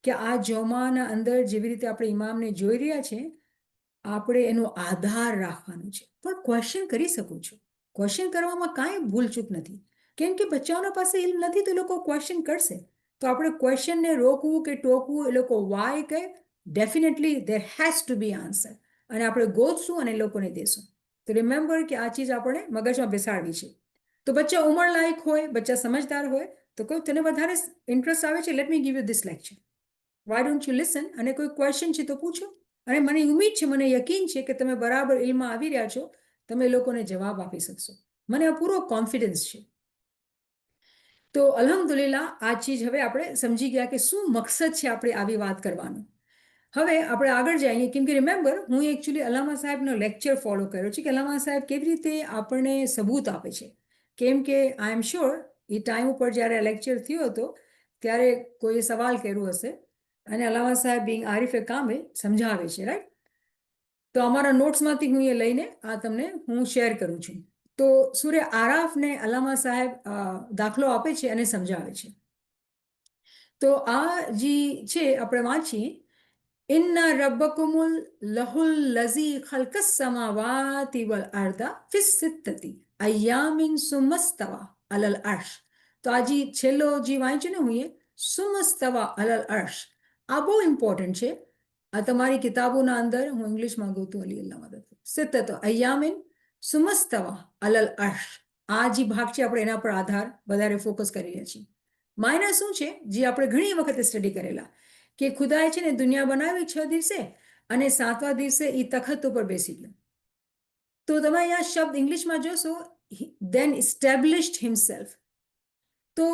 કે આ જમાના અંદર જેવી રીતે આપણે ઇમામને જોઈ રહ્યા છે, આપણે એનો આધાર રાખવાનો છે. પણ ક્વેશ્ચન કરી શકું છું, ક્વેશ્ચન કરવામાં કાંઈ ભૂલચૂક નથી, કેમ કે બચ્ચાઓના પાસે ઇલ્મ નથી તો એ લોકો ક્વેશ્ચન કરશે. તો આપણે ક્વેશ્ચનને રોકવું કે ટોકવું, એ લોકો વાય કહે, definitely there has to be answer, અને આપણે ગોતશું અને એ લોકોને દેશું. તો રિમેમ્બર કે આ ચીજ આપણે મગજમાં બેસાડવી છે. તો બચ્ચા ઉંમરલાયક હોય, બચ્ચા સમજદાર હોય તો કોઈ તને વધારે ઇન્ટરેસ્ટ આવે છે, let me give you this lecture, why don't you listen, અને કોઈ ક્વેશ્ચન છે તો પૂછો. અને મને ઉમ્મીદ છે, મને યકીન છે કે તમે બરાબર ઇલ્મમાં આવી રહ્યા છો, તમે લોકોને જવાબ આપી શકશો, મને આ પૂરો કોન્ફિડન્સ છે. તો અલ્હમ્દુલિલ્લાહ આ ચીજ હવે આપણે સમજી ગયા કે શું મકસદ છે આપણે આવી વાત કરવાનું. હવે આપણે આગળ જઈએ, કેમ કે રિમેમ્બર હું એકચ્યુઅલી અલ્લામા સાહેબનો લેક્ચર ફોલો કર્યો છે કે અલ્લામા સાહેબ કેવી રીતે આપણને સબૂત આપે છે. કેમ કે આઈ એમ શ્યોર એ ટાઈમ ઉપર જ્યારે આ લેક્ચર થયો હતો ત્યારે કોઈએ સવાલ કર્યો હશે અને અલ્લામા સાહેબ બિંગ આરિફે કામે સમજાવે છે, રાઈટ. તો અમારા નોટ્સમાંથી હું એ લઈને આ તમને હું શેર કરું છું. તો સૂર્ય આરાફને અલ્લામા સાહેબ દાખલો આપે છે અને સમજાવે છે. તો આ જે છે આપણે વાંચીએ, ઇન્ના રબ્બકુમુલ લહુલ લઝી ખલકસ સમાવાતિ વલ અર્દા ફિસ સિત્તતિ અય્યામિન સુમસ્તવા અલલ અર્શ. તો આ જે છેલ્લો જે વાંચ્યું ને હું એ સુમસ્તવા અલલ અર્શ, આ બહુ ઇમ્પોર્ટન્ટ છે. આ તમારી કિતાબોના અંદર હું ઇંગ્લિશમાં ગોતું અલી અલ્લાહ મદદ સિત્તત અય્યામિન સુમસ્તવા અલલ અર્શ. આ જે ભાગ છે આપણે એના પર આધાર વધારે ફોકસ કરી રહ્યા છીએ. માયના શું છે જે આપણે ઘણી વખત સ્ટડી કરેલા કે ખુદાએ છે ને દુનિયા બનાવી 6 દિવસે અને 7મા દિવસે એ તખત ઉપર બેસી ગયો. તો તમે અહીંયા શબ્દ ઇંગ્લિશમાં જોશો, ધેન એસ્ટેબ્લિશ્ડ હિમસેલ્ફ. તો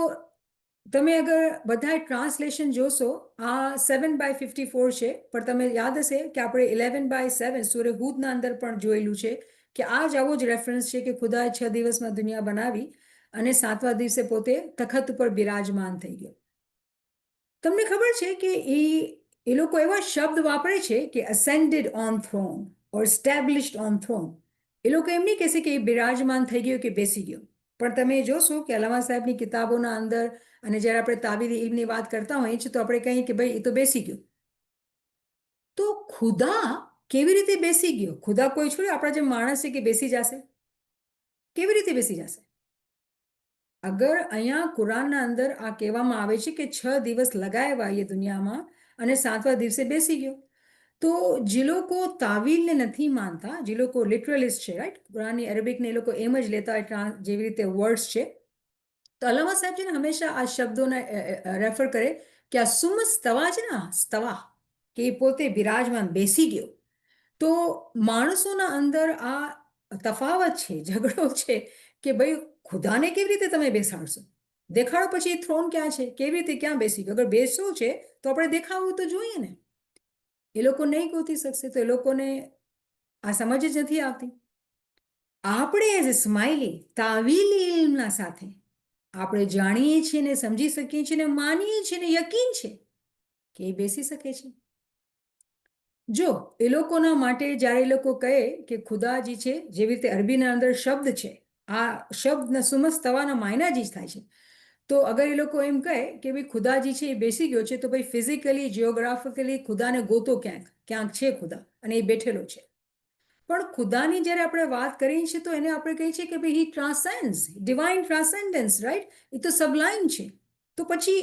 તમે અગર બધા ટ્રાન્સલેશન જોશો, આ 7/54 છે, પણ તમે યાદ હશે કે આપણે 11/7 સૂર્ય હૂદના અંદર પણ જોયેલું છે કે આ જ આવો જ રેફરન્સ છે કે ખુદાએ 6 દિવસમાં દુનિયા બનાવી અને 7મા દિવસે પોતે તખત ઉપર બિરાજમાન થઈ ગયો. તમને ખબર છે કે એ લોકો એવા શબ્દ વાપરે છે કે ascended on throne or established on throne. એ લોકો એમ નહીં કહેશે કે એ બિરાજમાન થઈ ગયો કે બેસી ગયો. પણ તમે જોશો કે અલ્લામા સાહેબની કિતાબોના અંદર અને જ્યારે આપણે તાબીર ઇલ્મની વાત કરતા હોઈએ છીએ તો આપણે કહીએ કે ભાઈ એ તો બેસી ગયો. તો ખુદા કેવી રીતે બેસી ગયો? ખુદા કોઈ છોડે આપણા જે માણસ છે કે બેસી જશે? કેવી રીતે બેસી જશે? અગર અહીંયા કુરાનના અંદર આ કહેવામાં આવે છે કે 6 દિવસ લગાવ્યા એ દુનિયામાં અને 7મા દિવસે બેસી ગયો. તો જે લોકો તાવીલને નથી માનતા, જે લોકો લિટરલિસ્ટ છે, રાઈટ, કુરાનની અરેબિકને એ લોકો એમ જ લેતા હોય જેવી રીતે વર્ડ્સ છે, તો અલ્લામા સાહેબ છે ને હંમેશા આ શબ્દોને રેફર કરે કે આ સુમસ્તવા છે ને, સ્તવા, કે એ પોતે બિરાજમાન બેસી ગયો. તો માણસોના અંદર આ તફાવત છે, ઝઘડો છે કે ભાઈ ખુદાને કેવી રીતે તમે બેસાડશો? દેખાડો પછી થ્રોન ક્યાં છે, કેવી રીતે ક્યાં બેસી ગયો? અગર બેસવું છે તો આપણે દેખાવું તો જોઈએ ને. એ લોકો નહીં ગોતી શકશે તો એ લોકોને આ સમજ જ નથી આવતી. આપણે એઝ એ સ્માઇલી તાવીલી ઇલ્મના સાથે આપણે જાણીએ છીએ ને સમજી શકીએ છીએ ને માનીએ છીએ ને યકીન છે કે એ બેસી શકે છે. જો એ લોકોના માટે જ્યારે એ લોકો કહે કે ખુદાજી છે, જેવી રીતે અરબીના અંદર શબ્દ છે, આ શબ્દના સુમસ તવાના માયના જ થાય છે. તો અગર એ લોકો એમ કહે કે ભાઈ ખુદાજી છે એ બેસી ગયો છે, તો ભાઈ ફિઝિકલી જિયોગ્રાફિકલી ખુદાને ગોતો ક્યાંક, ક્યાંક છે ખુદા અને એ બેઠેલો છે. પણ ખુદાની જ્યારે આપણે વાત કરીએ છીએ તો એને આપણે કહીએ છીએ કે ભાઈ હી ટ્રાન્સેન્ડ્સ, ડિવાઇન ટ્રાન્સેન્ડન્સ, રાઈટ, એ તો સબલાઇમ છે. તો પછી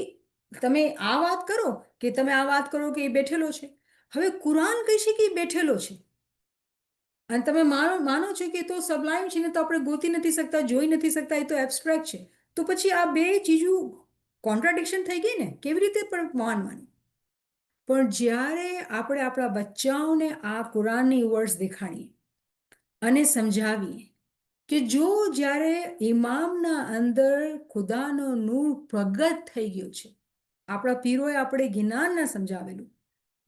તમે આ વાત કરો કે તમે આ વાત કરો કે એ બેઠેલો છે. હવે કુરાન કહે છે કે એ બેઠેલો છે અને તમે માનો છો કે તો સબલાઇમ છે ને, તો આપણે ગોતી નથી શકતા, જોઈ નથી શકતા, એ તો એબ્સ્ટ્રેક્ટ છે. તો પછી આ બે ચીજો કોન્ટ્રાડિક્શન થઈ ગઈ ને, કેવી રીતે પણ માનવાની? પણ જ્યારે આપણે આપણા બચ્ચાઓને આ કુરાનની વર્ડ્સ દેખાડીએ અને સમજાવીએ કે જો જ્યારે ઇમામના અંદર ખુદાનો નૂર પ્રગટ થઈ ગયો છે, આપણા પીરોએ આપણે જ્ઞાનના સમજાવેલું,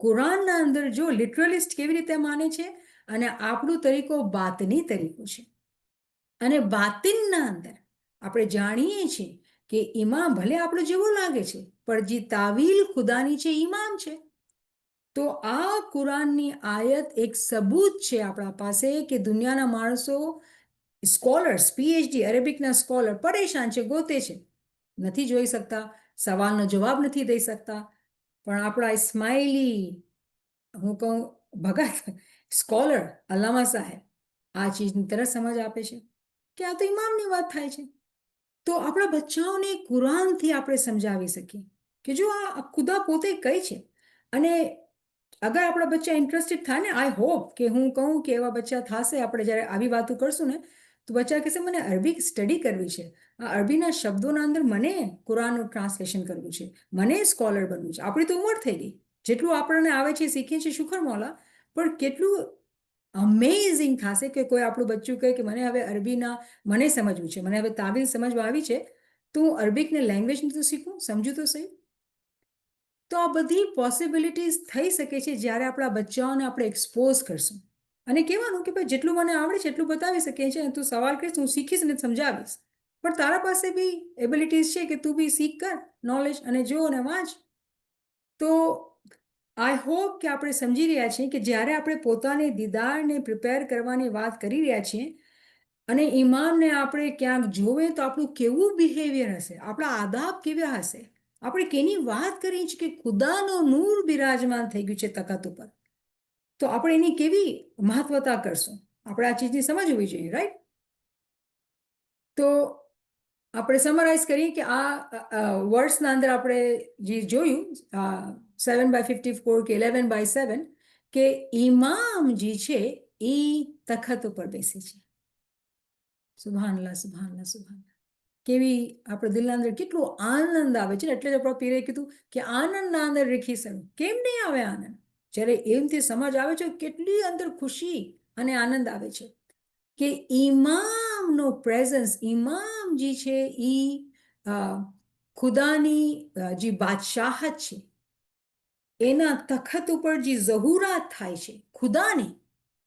કુરાનના અંદર જો લિટરલિસ્ટ કેવી રીતે માને છે અને આપણું તરીકો બાતની તરીકો છે. અને બાતિનના અંદર આપણે જાણીએ છીએ કે ઇમામ ભલે આપણો જેવો લાગે છે પણ જે તાવીલ ખુદાની છે ઇમામ છે. તો આ કુરાનની આયત એક સબૂત છે આપણા પાસે કે દુનિયાના માણસો, સ્કોલર્સ, પીએચડી અરેબિકના સ્કોલર પરેશાન છે, ગોતે છે, નથી જોઈ શકતા, સવાલનો જવાબ નથી દઈ શકતા. પણ આપણા સ્માઇલી, હું કહું ભગત સ્કોલર અલ્લામા સાહેબ આ ચીજની તરત સમજ આપે છે. કે આ તો ઇમામની વાત થાય છે. તો આપણા બચ્ચાઓને કુરાનથી આપણે સમજાવી શકીએ કે જો આ ખુદા પોતે કઈ છે. અને અગર આપણા બચ્ચા ઇન્ટરેસ્ટેડ થાય ને, આઈ હોપ કે હું કહું કે એવા બચ્ચા થશે, આપણે જ્યારે આવી વાતો કરશું ને તો બચ્ચા કહેશે મને અરબી સ્ટડી કરવી છે, આ અરબીના શબ્દોના અંદર મને કુરાનનું ટ્રાન્સલેશન કરવું છે, મને સ્કોલર બનવું છે. આપણી તો ઉંમર થઈ ગઈ, જેટલું આપણને આવે છે શીખીએ છીએ શુકર મોલા, પણ કેટલું અમેઝિંગ થશે કે કોઈ આપણું બચ્ચું કહે કે મને હવે અરબીના મને સમજવું છે, મને હવે તાવીલ સમજવા આવી છે, તો હું અરબિકને લેંગ્વેજને તો શીખું, સમજું તો સહી. તો આ બધી પોસિબિલિટીઝ થઈ શકે છે જ્યારે આપણા બચ્ચાઓને આપણે એક્સપોઝ કરશું અને કહેવાનું કે ભાઈ જેટલું મને આવડે છે એટલું બતાવી શકીએ છીએ, તું સવાલ કરીશ હું શીખીશ અને સમજાવીશ, પણ તારા પાસે બી એબિલિટીઝ છે કે તું બી શીખ કર, નોલેજ અને જો અને વાંચ. તો આઈ હોપ કે આપણે સમજી રહ્યા છીએ કે જ્યારે આપણે પોતાની દીદારને પ્રિપેર કરવાની વાત કરી રહ્યા છીએ અને ઈમાનને આપણે ક્યાંક જોવે તો આપણું કેવું બિહેવિયર હશે, આપણા આદાબ કેવા હશે, આપણે કેની વાત કરી છે કે ખુદાનો નૂર બિરાજમાન થઈ ગયું છે તખત ઉપર, તો આપણે એની કેવી મહત્વતા કરશું, આપણે આ ચીજની સમજ હોવી જોઈએ, રાઈટ. તો આપણે સમરાઇઝ કરીએ કે આ વર્ડ્સના અંદર આપણે જે જોયું 7/54 કે 11/7 કે ઇમામ જે છે એ તખત ઉપર બેસે છે. સુભાનલ્લાહ સુભાનલ્લાહ સુભાનલ્લાહ, કેવી આપણે દિલના અંદર કેટલો આનંદ આવે છે ને. એટલે જ આપણા પીરે કીધું કે આનંદના અંદર રીખીસણ, કેમ નહીં આવે આનંદ, જ્યારે એમથી સમજ આવે છે કેટલી અંદર ખુશી અને આનંદ આવે છે કે ઇમામનો પ્રેઝન્સ, ઇમામ જે છે એ ખુદાની જે બાદશાહત છે એના તખત ઉપર જે ઝહુરાત થાય છે ખુદાની,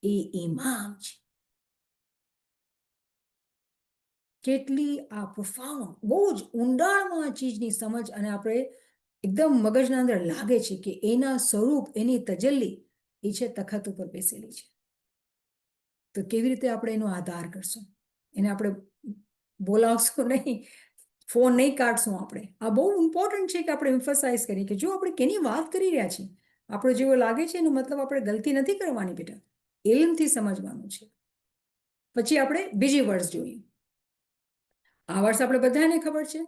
એ ઇમામ છે. કેટલી આ પ્રોફાઉન્ડ, બહુ જ ઊંડાણમાં આ ચીજની સમજ અને આપણે એકદમ મગજના અંદર લાગે છે કે એના સ્વરૂપ, એની તજલ્લી એ છે તખત ઉપર બેસેલી છે. તો કેવી રીતે આપણે એનો આધાર કરશું, એને આપણે બોલાવશું નહીં, ફોન નહીં કાઢશું આપણે. આ બહુ ઇમ્પોર્ટન્ટ છે કે આપણે એમ્ફસાઇઝ કરીએ કે જો આપણે કેની વાત કરી રહ્યા છીએ, આપણો જેવો લાગે છે એનો મતલબ આપણે ગલતી નથી કરવાની બેટા, એલમથી સમજવાનું છે. પછી આપણે બીજી વર્સ જોઈએ. આ વર્ષ આપણે બધાને ખબર છે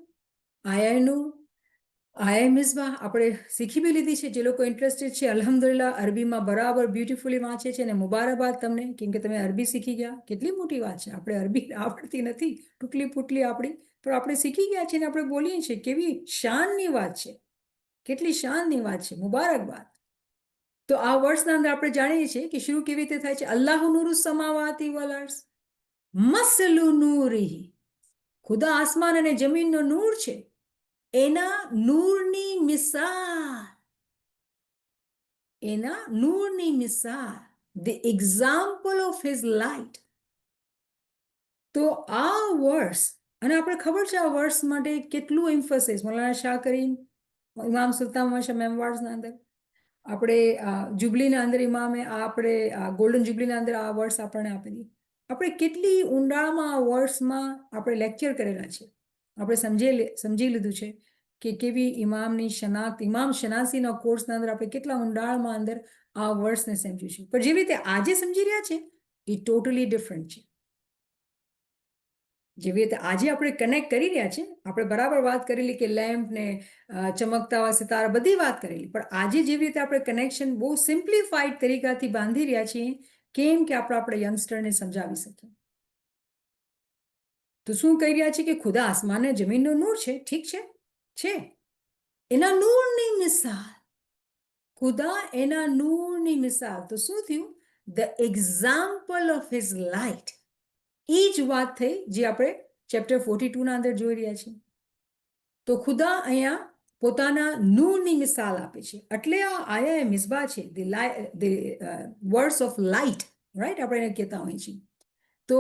આઈ મિસબા આપણે શીખી બી લીધી છે. જે લોકો ઇન્ટરેસ્ટેડ છે અલ્હમ્દુલિલ્લાહ અરબીમાં બરાબર બ્યુટીફુલી વાંચે છે, અને મુબારકબાદ તમને, કેમ કે તમે અરબી શીખી ગયા, કેટલી મોટી વાત છે. આપણે અરબી આવડતી નથી, ટૂટલી ફૂટલી આપણી, પણ આપણે શીખી ગયા છીએ અને આપણે બોલીએ છીએ, કેવી શાનની વાત છે, કેટલી શાનની વાત છે, મુબારકબાદ. તો આ વર્ષના અંદર આપણે જાણીએ છીએ કે શરૂ કેવી રીતે થાય છે. અલ્લાહુ નૂરુ સમાવાતી વલ અર્ઝ મસલુ નૂરિહી, ખુદા આસમાન અને જમીનનો નૂર છે, એના નૂરની મિસાલ, એના નૂરની મિસાલ, the example of his light. તો આ વર્ષ, અને આપણે ખબર છે આ વર્ષ માટે કેટલું એમ્ફસિસ મૌલાના શાહ કરીમ, ઇમામ સુલ્તાન મશા મેમવાર્ડ્સના અંદર, આપણે જુબલીના અંદર ઇમામે આપણે ગોલ્ડન જુબલીના અંદર આ વર્ષ આપણને આપેલી, આપણે કેટલી ઊંડાણમાં આ વર્ષમાં આપણે લેક્ચર કરેલા છે, આપણે સમજી લીધું છે કે કેવી ઇમામની શનાખ્ત, ઇમામ શનાસીના કોર્સના અંદર આપણે કેટલા ઊંડાણમાં અંદર આ વર્ષને સમજીશું. પણ જેવી રીતે આજે સમજી રહ્યા છે એ ટોટલી ડિફરન્ટ છે. જેવી રીતે આજે આપણે કનેક્ટ કરી રહ્યા છીએ, આપણે બરાબર વાત કરેલી કે લેમ્પ ને ચમકતા સિતારા બધી વાત કરેલી, પણ આજે જેવી રીતે આપણે કનેક્શન બહુ સિમ્પ્લિફાઈડ તરીકાથી બાંધી રહ્યા છીએ, કેમ કે આપણે યંગસ્ટરને સમજાવી શકીએ. તો શું કહી રહ્યા છે કે ખુદા આસમાન અને જમીનનો નૂર છે, ઠીક છે, એના નૂરની મિસાલ, ખુદા એના નૂરની મિસાલ. તો શું થયું? The example of his light. એ જ વાત થઈ જે આપણે ચેપ્ટર 42 ના અંદર જોઈ રહ્યા છીએ. તો ખુદા અહીંયા પોતાના નૂરની મિસાલ આપે છે, એટલે આ આયા મિસબા છે, વર્ડ્સ ઓફ લાઇટ, રાઈટ, આપણે એને કહેતા હોઈએ છીએ. તો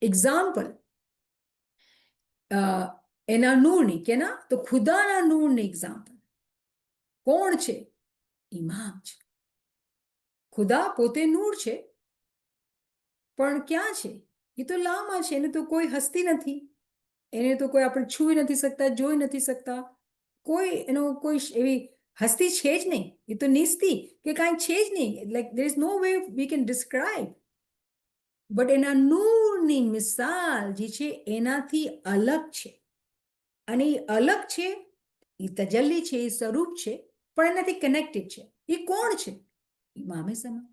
એક્ઝામ્પલ એના નૂરની, કેના? તો ખુદાના નૂરની એક્ઝામ્પલ. કોણ છે? ઇમામ છે. ખુદા પોતે નૂર છે, પણ ક્યાં છે? એ તો લામાં છે, એને તો કોઈ હસ્તી નથી, એને તો કોઈ આપણે છૂઈ નથી શકતા, જોઈ નથી શકતા, કોઈ એનો કોઈ એવી હસ્તી છે જ નહીં, એ તો નિસ્તી કે કાંઈ છે જ નહીં, like there is no way we can describe. But એના નૂરની મિસાલ જે છે એનાથી અલગ છે. અને એ અલગ છે, એ તજલ્લી છે, એ સ્વરૂપ છે, પણ એનાથી કનેક્ટેડ છે. એ કોણ છે? ઇમામે સમા.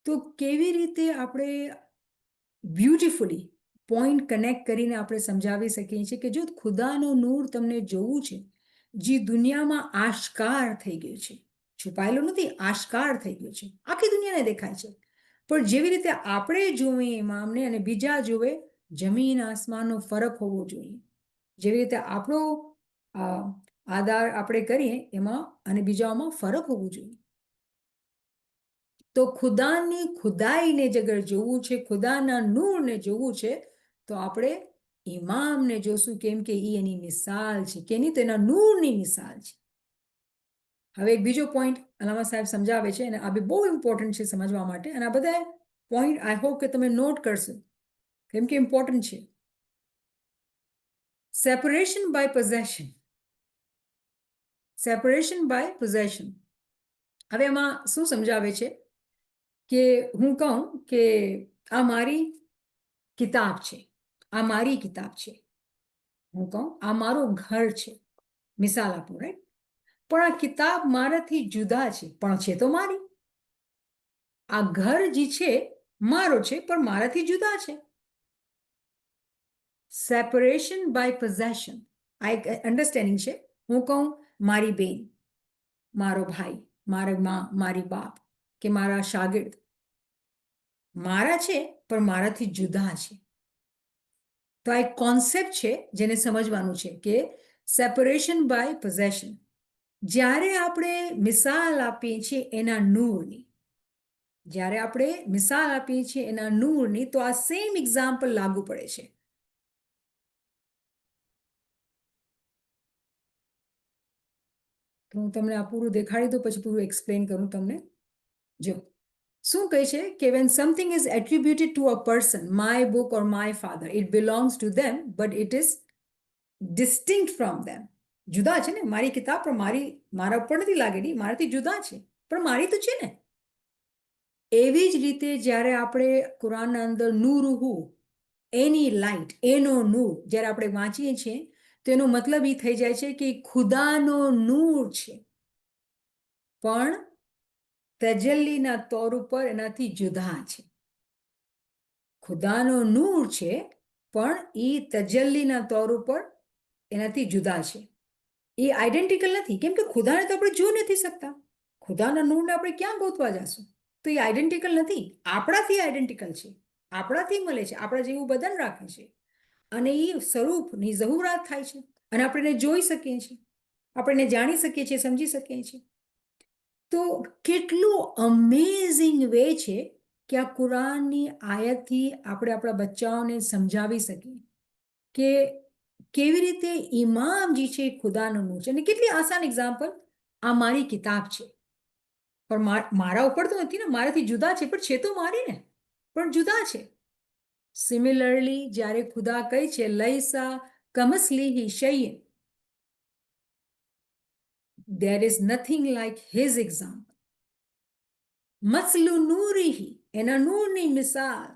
તો કેવી રીતે આપણે બ્યુટીફુલી પોઈન્ટ કનેક્ટ કરીને આપણે સમજાવી શકીએ છીએ કે જો ખુદાનું નૂર તમને જોવું છે, જે દુનિયામાં આશ્કાર થઈ ગયું છે, છુપાયેલું નથી, આશ્કાર થઈ ગયું છે, આખી દુનિયાને દેખાય છે, પણ જેવી રીતે આપણે જોઈએ ઇમામને અને બીજા જોવે, જમીન આસમાનનો ફરક હોવો જોઈએ. જેવી રીતે આપણો આધાર આપણે કરીએ એમાં અને બીજાઓમાં ફરક હોવું જોઈએ. તો ખુદાની ખુદાઈને જ અગર જોવું છે, ખુદાના નૂરને જોવું છે, તો આપણે ઇમામને જોશું, કેમ કે એ એની મિસાલ છે, કેની તો એના નૂરની મિસાલ છે. હવે એક બીજો પોઈન્ટ અલામા સાહેબ સમજાવે છે, અને આ બી બહુ ઇમ્પોર્ટન્ટ છે સમજવા માટે, અને આ બધા પોઈન્ટ આઈ હોપ કે તમે નોટ કરશો, કેમ કે ઇમ્પોર્ટન્ટ છે. Separation by possession. Separation by possession. હવે એમાં શું સમજાવે છે કે હું કહું કે આ મારી કિતાબ છે, આ મારી કિતાબ છે, હું કહું આ મારું ઘર છે, મિસાલ આપું, રાઈટ? પણ આ કિતાબ મારાથી જુદા છે, પણ છે તો મારી. આ ઘર જે છે મારો છે, પણ મારાથી જુદા છે. સેપરેશન બાય પોઝેશન આ એક અન્ડરસ્ટેન્ડિંગ છે. હું કહું મારી બેન, મારો ભાઈ, મારી મા, મારી બાપ કે મારા શાગિર્દ મારા છે, પણ મારાથી જુદા છે. તો આ એક કોન્સેપ્ટ છે જેને સમજવાનું છે કે સેપરેશન બાય પોઝેશન. જ્યારે આપણે મિસાલ આપીએ છીએ એના નૂરની, જ્યારે આપણે મિસાલ આપીએ છીએ એના નૂરની, તો આ સેમ એક્ઝામ્પલ લાગુ પડે છે. તો હું તમને આ પૂરું દેખાડી દઉં, પછી પૂરું એક્સપ્લેન કરું તમને. જો શું કહે છે કે when something is attributed to a person, my book or my father, it belongs to them but it is distinct from them. જુદા છે ને, મારી કિતાબ પણ મારા ઉપર નથી લાગેલી, મારાથી જુદા છે, પણ મારી તો છે ને. એવી જ રીતે જ્યારે આપણે કુરાનના અંદર નૂરુહુ, એની લાઇટ, એનો નૂર જ્યારે આપણે વાંચીએ છીએ, તો એનો મતલબ એ થઈ જાય છે કે ખુદાનો નૂર છે, પણ તજલ્લીના તौर ઉપર એનાથી જુદા છે. ખુદાનો નૂર છે, પણ એ તજલ્લીના તौर ઉપર એનાથી જુદા છે. એ આઈડેન્ટિકલ નથી, કેમ કે ખુદાને તો આપણે જોઈ નથી શકતા. ખુદાના નૂરને આપણે ક્યાં ગોતવા જશું? તો એ આઈડેન્ટિકલ નથી, આપણાથી આઈડેન્ટિકલ છે, આપણાથી મળે છે, આપણા જેવું બદન રાખે છે, અને એ સ્વરૂપની ઝહુરાત થાય છે, અને આપણે એને જોઈ શકીએ છીએ, આપણે એને જાણી શકીએ છીએ, સમજી શકીએ છીએ. તો કેટલું અમેઝિંગ વે છે કે આ કુરાનની આયતથી આપણે આપણા બચ્ચાઓને સમજાવી શકીએ કે કેવી રીતે ઇમામ જે છે એ ખુદાનો નૂર છે. અને કેટલી આસાન એક્ઝામ્પલ, આ મારી કિતાબ છે, પણ મારા ઉપર તો નથી ને, મારાથી જુદા છે, પણ છે તો મારી ને, પણ જુદા છે. સિમિલરલી જ્યારે ખુદા કહે છે લૈસા કમસલીહી શૈયન, there is nothing like his example. મસલુ નૂરીહી, એના નૂરની મિસાલ.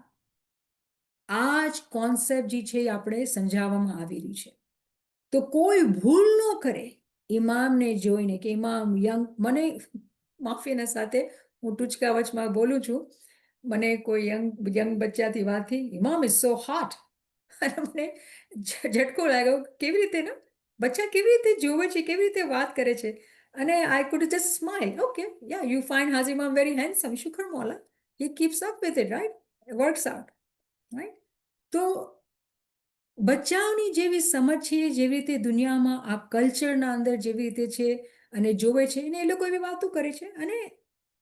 આ જ કોન્સેપ્ટ જે છે એ આપણે સમજાવવામાં આવી રહી છે. તો કોઈ ભૂલ ન કરે ઇમામને જોઈને કે ઇમામ યંગ, મને માફીના સાથે હું ટૂચકા વચમાં બોલું છું, મને કોઈ યંગ બચ્ચાથી વાત થઈ, ઇમામ ઇઝ સો હોટ, અને મને ઝટકો લાગ્યો, કેવી રીતે ને બચ્ચા કેવી રીતે જોવે છે, કેવી રીતે વાત કરે છે. અને I could just smile, okay yeah you find has ઇમામ વેરી હેન્ડસમ, શુક્ર મોલા, he keeps up with it, right, works out, right. તો બચ્ચાઓની જેવી સમજ છે, જેવી રીતે દુનિયામાં આ કલ્ચરના અંદર જેવી રીતે છે અને જોવે છે, ને એ લોકો એવી વાતો કરે છે, અને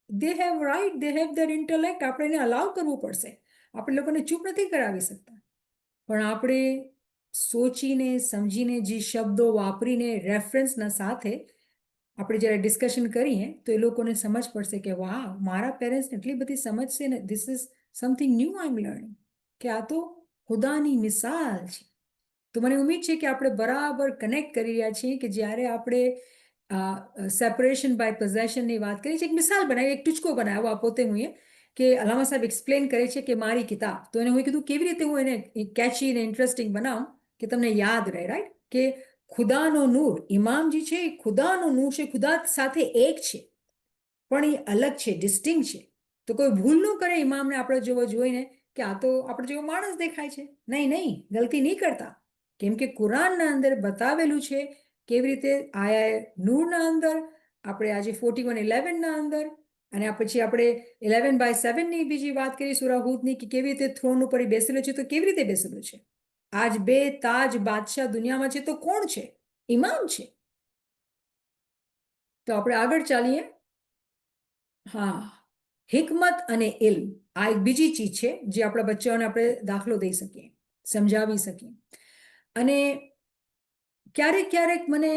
they have right, they have their intellect, આપણે એને અલાવ કરવું પડશે, આપણે લોકોને ચૂપ નથી કરાવી શકતા. પણ આપણે સોચીને સમજીને જે શબ્દો વાપરીને રેફરન્સના સાથે આપણે જ્યારે ડિસ્કશન કરીએ, તો એ લોકોને સમજ પડશે કે વાહ, મારા પેરેન્ટ્સને એટલી બધી સમજ છે ને, this is something new I am learning, કે આ તો ખુદાની મિસાલ છે. તો મને ઉમ્મીદ છે કે આપણે બરાબર કનેક્ટ કરી રહ્યા છીએ કે જ્યારે આપણે સેપરેશન બાય પોઝેશનની વાત કરી છે, એક મિસાલ બનાવી, એક ટૂચકો બનાવ્યો આ પોતે હું કે અલામા સાહેબ એક્સપ્લેન કરે છે કે મારી કિતાબ, તો એને હું કીધું કેવી રીતે હું એને કેચી અને ઇન્ટરેસ્ટિંગ બનાવું કે તમને યાદ રહે, રાઈટ? કે ખુદાનો નૂર, ઇમામજી છે એ ખુદાનો નૂર છે, ખુદા સાથે એક છે, પણ એ અલગ છે, ડિસ્ટિંગ છે. તો કોઈ ભૂલ ન કરે ઇમામને આપણે જેવો જોઈને કે આ તો આપણે જેવો માણસ દેખાય છે. નહીં નહીં, ગલતી નહીં કરતા. કેમ કે કુરાનના અંદર બતાવેલું છે કેવી રીતે આયા નૂરના અંદર, આપણે આજે 41:11 અંદર, અને પછી આપણે 11/7ની બીજી વાત કરી સૂરા હૂદની કે કેવી રીતે થ્રોન ઉપર બેસેલો છે. તો કેવી રીતે બેસેલો છે? આજ બે તાજ બાદશાહ દુનિયામાં છે તો કોણ છે? ઇમામ છે. તો આપણે આગળ ચાલીએ. હા, હિકમત અને ઇલ્મ આ એક બીજી ચીજ છે જે આપણા બચ્ચાઓને આપણે દાખલો દઈ શકીએ, સમજાવી શકીએ. અને ક્યારેક ક્યારેક મને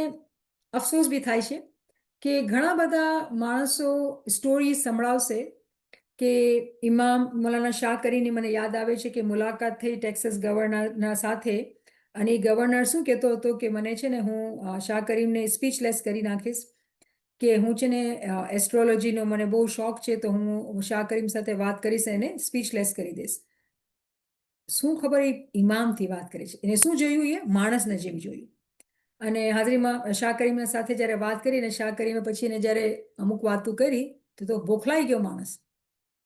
અફસોસ બી થાય છે કે ઘણા બધા માણસો સ્ટોરી સંભળાવશે કે ઇમામ મૌલાના શાહ કરીને મને યાદ આવે છે કે મુલાકાત થઈ ટેક્સાસ ગવર્નરના સાથે, અને એ ગવર્નર શું કહેતો હતો કે મને છે ને હું શાહ કરીમને સ્પીચલેસ કરી નાખીશ, કે હું છે ને એસ્ટ્રોલોજીનો મને બહુ શોખ છે, તો હું શાહ કરીમ સાથે વાત કરીશ, એને સ્પીચલેસ કરી દઈશ. શું ખબર એ ઇમામથી વાત કરે છે, એને શું જોયું? એ માણસને જેમ જોયું. અને હાજરીમાં શાહ કરીમના સાથે જ્યારે વાત કરીને શાહ કરીમે પછી એને જ્યારે અમુક વાતો કરી તો બોખલાઈ ગયો માણસ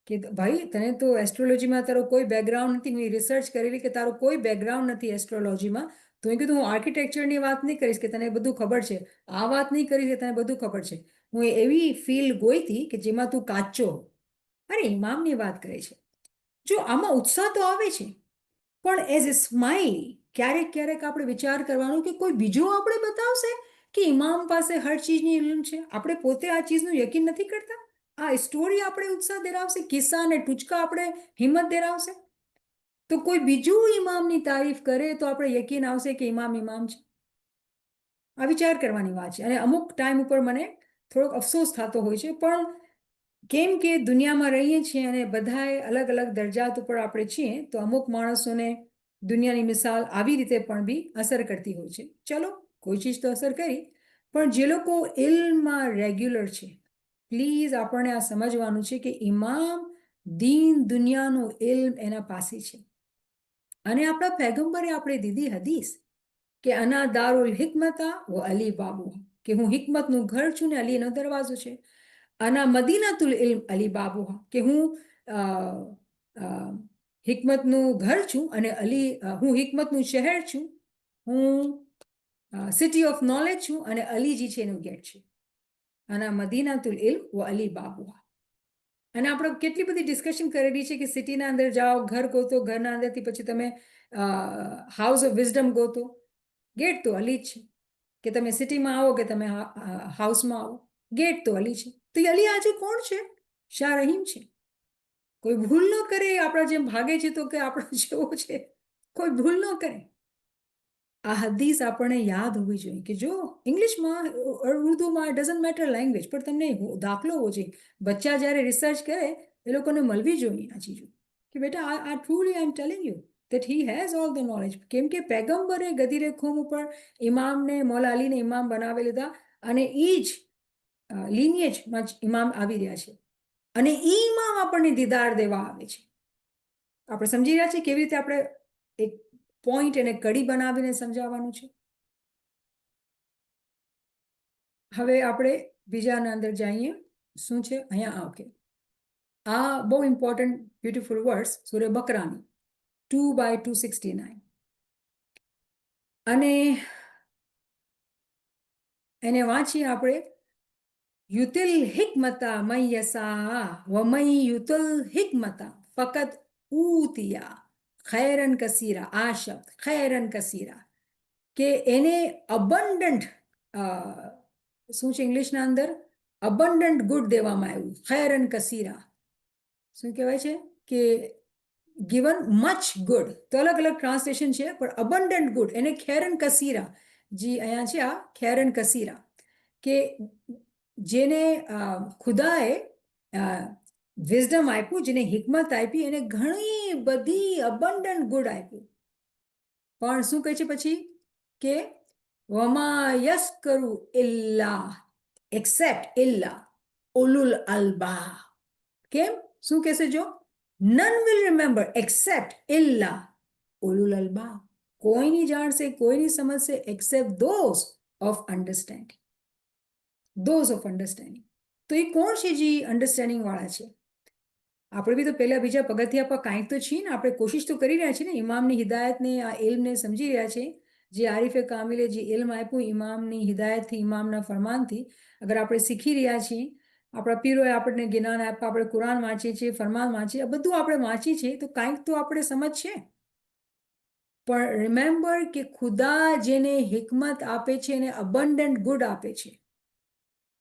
કે ભાઈ તને તો એસ્ટ્રોલોજીમાં તારો કોઈ બેકગ્રાઉન્ડ નથી, હું રિસર્ચ કરેલી કે તારો કોઈ બેકગ્રાઉન્ડ નથી એસ્ટ્રોલોજીમાં, તો એ કીધું હું આર્કિટેક્ચરની વાત નહીં કરીશ કે તને બધું ખબર છે, આ વાત નહીં કરીશ કે તને બધું ખબર છે, હું એવી ફિલ્ડ ગઈ હતી કે જેમાં તું કાચો. અરે ઇમામની વાત કરે છે. જો આમાં ઉત્સાહ તો આવે છે, પણ એઝ એ સ્માઇલ ક્યારેક ક્યારેક આપણે વિચાર કરવાનું કે કોઈ બીજો આપણે બતાવશે કે ઇમામ પાસે હર ચીજની ઇલ્મ છે, આપણે પોતે આ ચીજનું યકીન નથી કરતા. આ સ્ટોરી આપણે ઉત્સાહ ધરાવશે, કિસ્સા અને ટૂચકા આપણે હિંમત ધરાવશે, તો કોઈ બીજું ઇમામની તારીફ કરે તો આપણે યકીન આવશે કે ઇમામ ઇમામ છે. આ વિચાર કરવાની વાત છે. અને અમુક ટાઈમ ઉપર મને થોડોક અફસોસ થતો હોય છે, પણ કેમ કે દુનિયામાં રહીએ છીએ અને બધાએ અલગ અલગ દરજાત ઉપર આપણે છીએ, તો અમુક માણસોને દુનિયાની મિસાલ આવી રીતે પણ બી અસર કરતી હોય છે. ચલો, કોઈ ચીજ તો અસર કરી, પણ જે લોકો ઇલ્મમાં રેગ્યુલર છે, પ્લીઝ આપણને આ સમજવાનું છે કે ઇમામ દીન દુનિયાનો ઇલ્મ એના પાસે છે. અને આપણા પૈગંબરે આપણે દીધી હદીસ કે અના દારુલ હિકમતા વ અલી બાબુ, કે હું હિકમતનું ઘર છું ને અલીનો દરવાજો છે. અના મદીનાતુલ ઇલ્મ અલી બાબુ, કે હું હિકમતનું ઘર છું અને હું હિકમતનું શહેર છું, હું સિટી ઓફ નોલેજ છું અને અલીજી છે એનું ગેટ છે. અના મદીનાતુલ ઇલ્મ વ અલી બાબુ. અને આપણે કેટલી બધી ડિસ્કશન કરેલી છે કે સિટીના અંદર જાઓ, ઘર ગોતો, ઘરના અંદરથી પછી તમે હાઉસ ઓફ વિઝડમ ગોતો, ગેટ તો અલી જ છે. કે તમે સિટીમાં આવો કે તમે હાઉસમાં આવો, ગેટ તો અલી છે. તો એ અલી આજે કોણ છે? શાહ રહીમ છે. કોઈ ભૂલ ન કરે, આપણા જેમ ભાગે છે તો કે આપણો જેવો છે, કોઈ ભૂલ ન કરે. આ હદીસ આપણને યાદ હોવી જોઈએ કે જો ઇંગ્લિશમાં ઉર્દુમાં ડઝન્ટ મેટર લેંગ્વેજ, પણ તમને દાખલો હોવો જોઈએ. બચ્ચા જ્યારે રિસર્ચ કરે એ લોકોને મળવી જોઈએ આ ચીજો કે બેટા આ truly I M telling you that he has all the knowledge. કેમ કે પેગમ્બરે ગદીરે ખુમ ઉપર ઇમામને મૌલા અલીને ઇમામ બનાવી લીધા, અને એ જ લિનિયેજમાં જ ઇમામ આવી રહ્યા છે, અને એ ઇમામ આપણને દીદાર દેવા આવે છે. આપણે સમજી રહ્યા છીએ કેવી રીતે આપણે એક પોઈન્ટ અને કડી બનાવીને સમજાવવાનું છે. હવે આપણે બીજાના અંદર જઈએ. શું છે અહીંયા? ઓકે, આ બહુ ઇમ્પોર્ટન્ટ બ્યુટીફુલ વર્ડ્સ સૂરે બકરાની 2/269, અને એને વાંચીએ આપણે. યુતિલ હિકમતા મયસા વ મય યુતિલ હિકમતા ફકત ઉતિયા ખૈરન કસીરા. આ શબ્દ ખૈરન કસીરા, કે એને અબન્ડન્ટ, શું છે ઇંગ્લિશના અંદર? અબન્ડન્ટ ગુડ દેવામાં આવ્યું. ખૈરન કસીરા શું કહેવાય છે? કે ગિવન મચ ગુડ. તો અલગ અલગ ટ્રાન્સલેશન છે, પણ અબન્ડન્ટ ગુડ એને ખૈરન કસીરા, જી અહીંયા છે આ ખૈરન કસીરા, કે જેને ખુદાએ વિઝડમ આપ્યું, જેને હિકમત આપી, એને ઘણી બધી અબન્ડન્ટ ગુડ આપ્યું. પણ શું કહે છે પછી? કે વમા યસ્કરુ ઇલ્લા, એક્સેપ્ટ ઇલ્લા ઉલુલ અલ્બા. કેમ? શું કહેશે જો? None will remember except illa ulul albab. કોઈ નહીં જાણશે, કોઈ નહીં સમજશે except those of understanding. Those of understanding. તો એ કોણ છે જે અન્ડરસ્ટેન્ડિંગ વાળા છે? આપણે બી તો પહેલા બીજા પગથિયા પર કાંઈક તો છીએ ને, આપણે કોશિશ તો કરી રહ્યા છીએ ને, ઇમામની હિદાયતને, આ ઇલ્મને સમજી રહ્યા છે. જે આરિફે કામિલે જે ઇલ્મ આપ્યું ઇમામની હિદાયતથી, ઇમામના ફરમાનથી, અગર આપણે શીખી રહ્યા છીએ, આપણા પીરોએ આપણને જ્ઞાન આપ્યા, આપણે કુરાન વાંચીએ છીએ, ફરમાન વાંચીએ, આ બધું આપણે વાંચીએ છીએ, તો કાંઈક તો આપણે સમજ છે. પણ રિમેમ્બર કે ખુદા જેને હિકમત આપે છે એને અબન્ડન્ટ ગુડ આપે છે.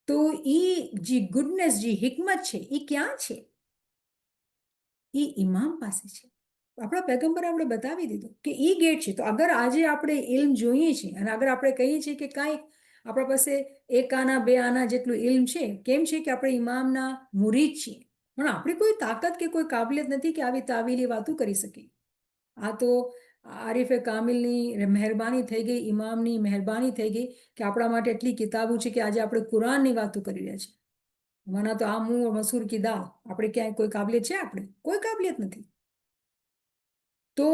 તો એ જે ગુડનેસ, જે હિકમત છે એ ક્યાં છે? એ ઇમામ પાસે છે. આપણા પૈગંબરે આપણે બતાવી દીધું કે એ ગેટ છે. તો અગર આજે આપણે ઇલ્મ જોઈએ છીએ અને અગર આપણે કહીએ છીએ કે કાંઈક આપણા પાસે એક આના બે આના જેટલું ઇલ્મ છે, કેમ છે કે આપણે ઇમામના મુરીદ છીએ, પણ આપણી કોઈ તાકાત કે કોઈ કાબિલિયત નથી કે આવી તાવીલી વાતો કરી શકીએ. આ તો આરિફે કામિલની મહેરબાની થઈ ગઈ, ઇમામની મહેરબાની થઈ ગઈ કે આપણા માટે એટલી કિતાબો છે કે આજે આપણે કુરાનની વાતો કરી રહ્યા છીએ. મને તો આ મું મસૂર કી દાળ, આપણે ક્યાંય કોઈ કાબિલિયત છે? આપણે કોઈ કાબિલિયત નથી. તો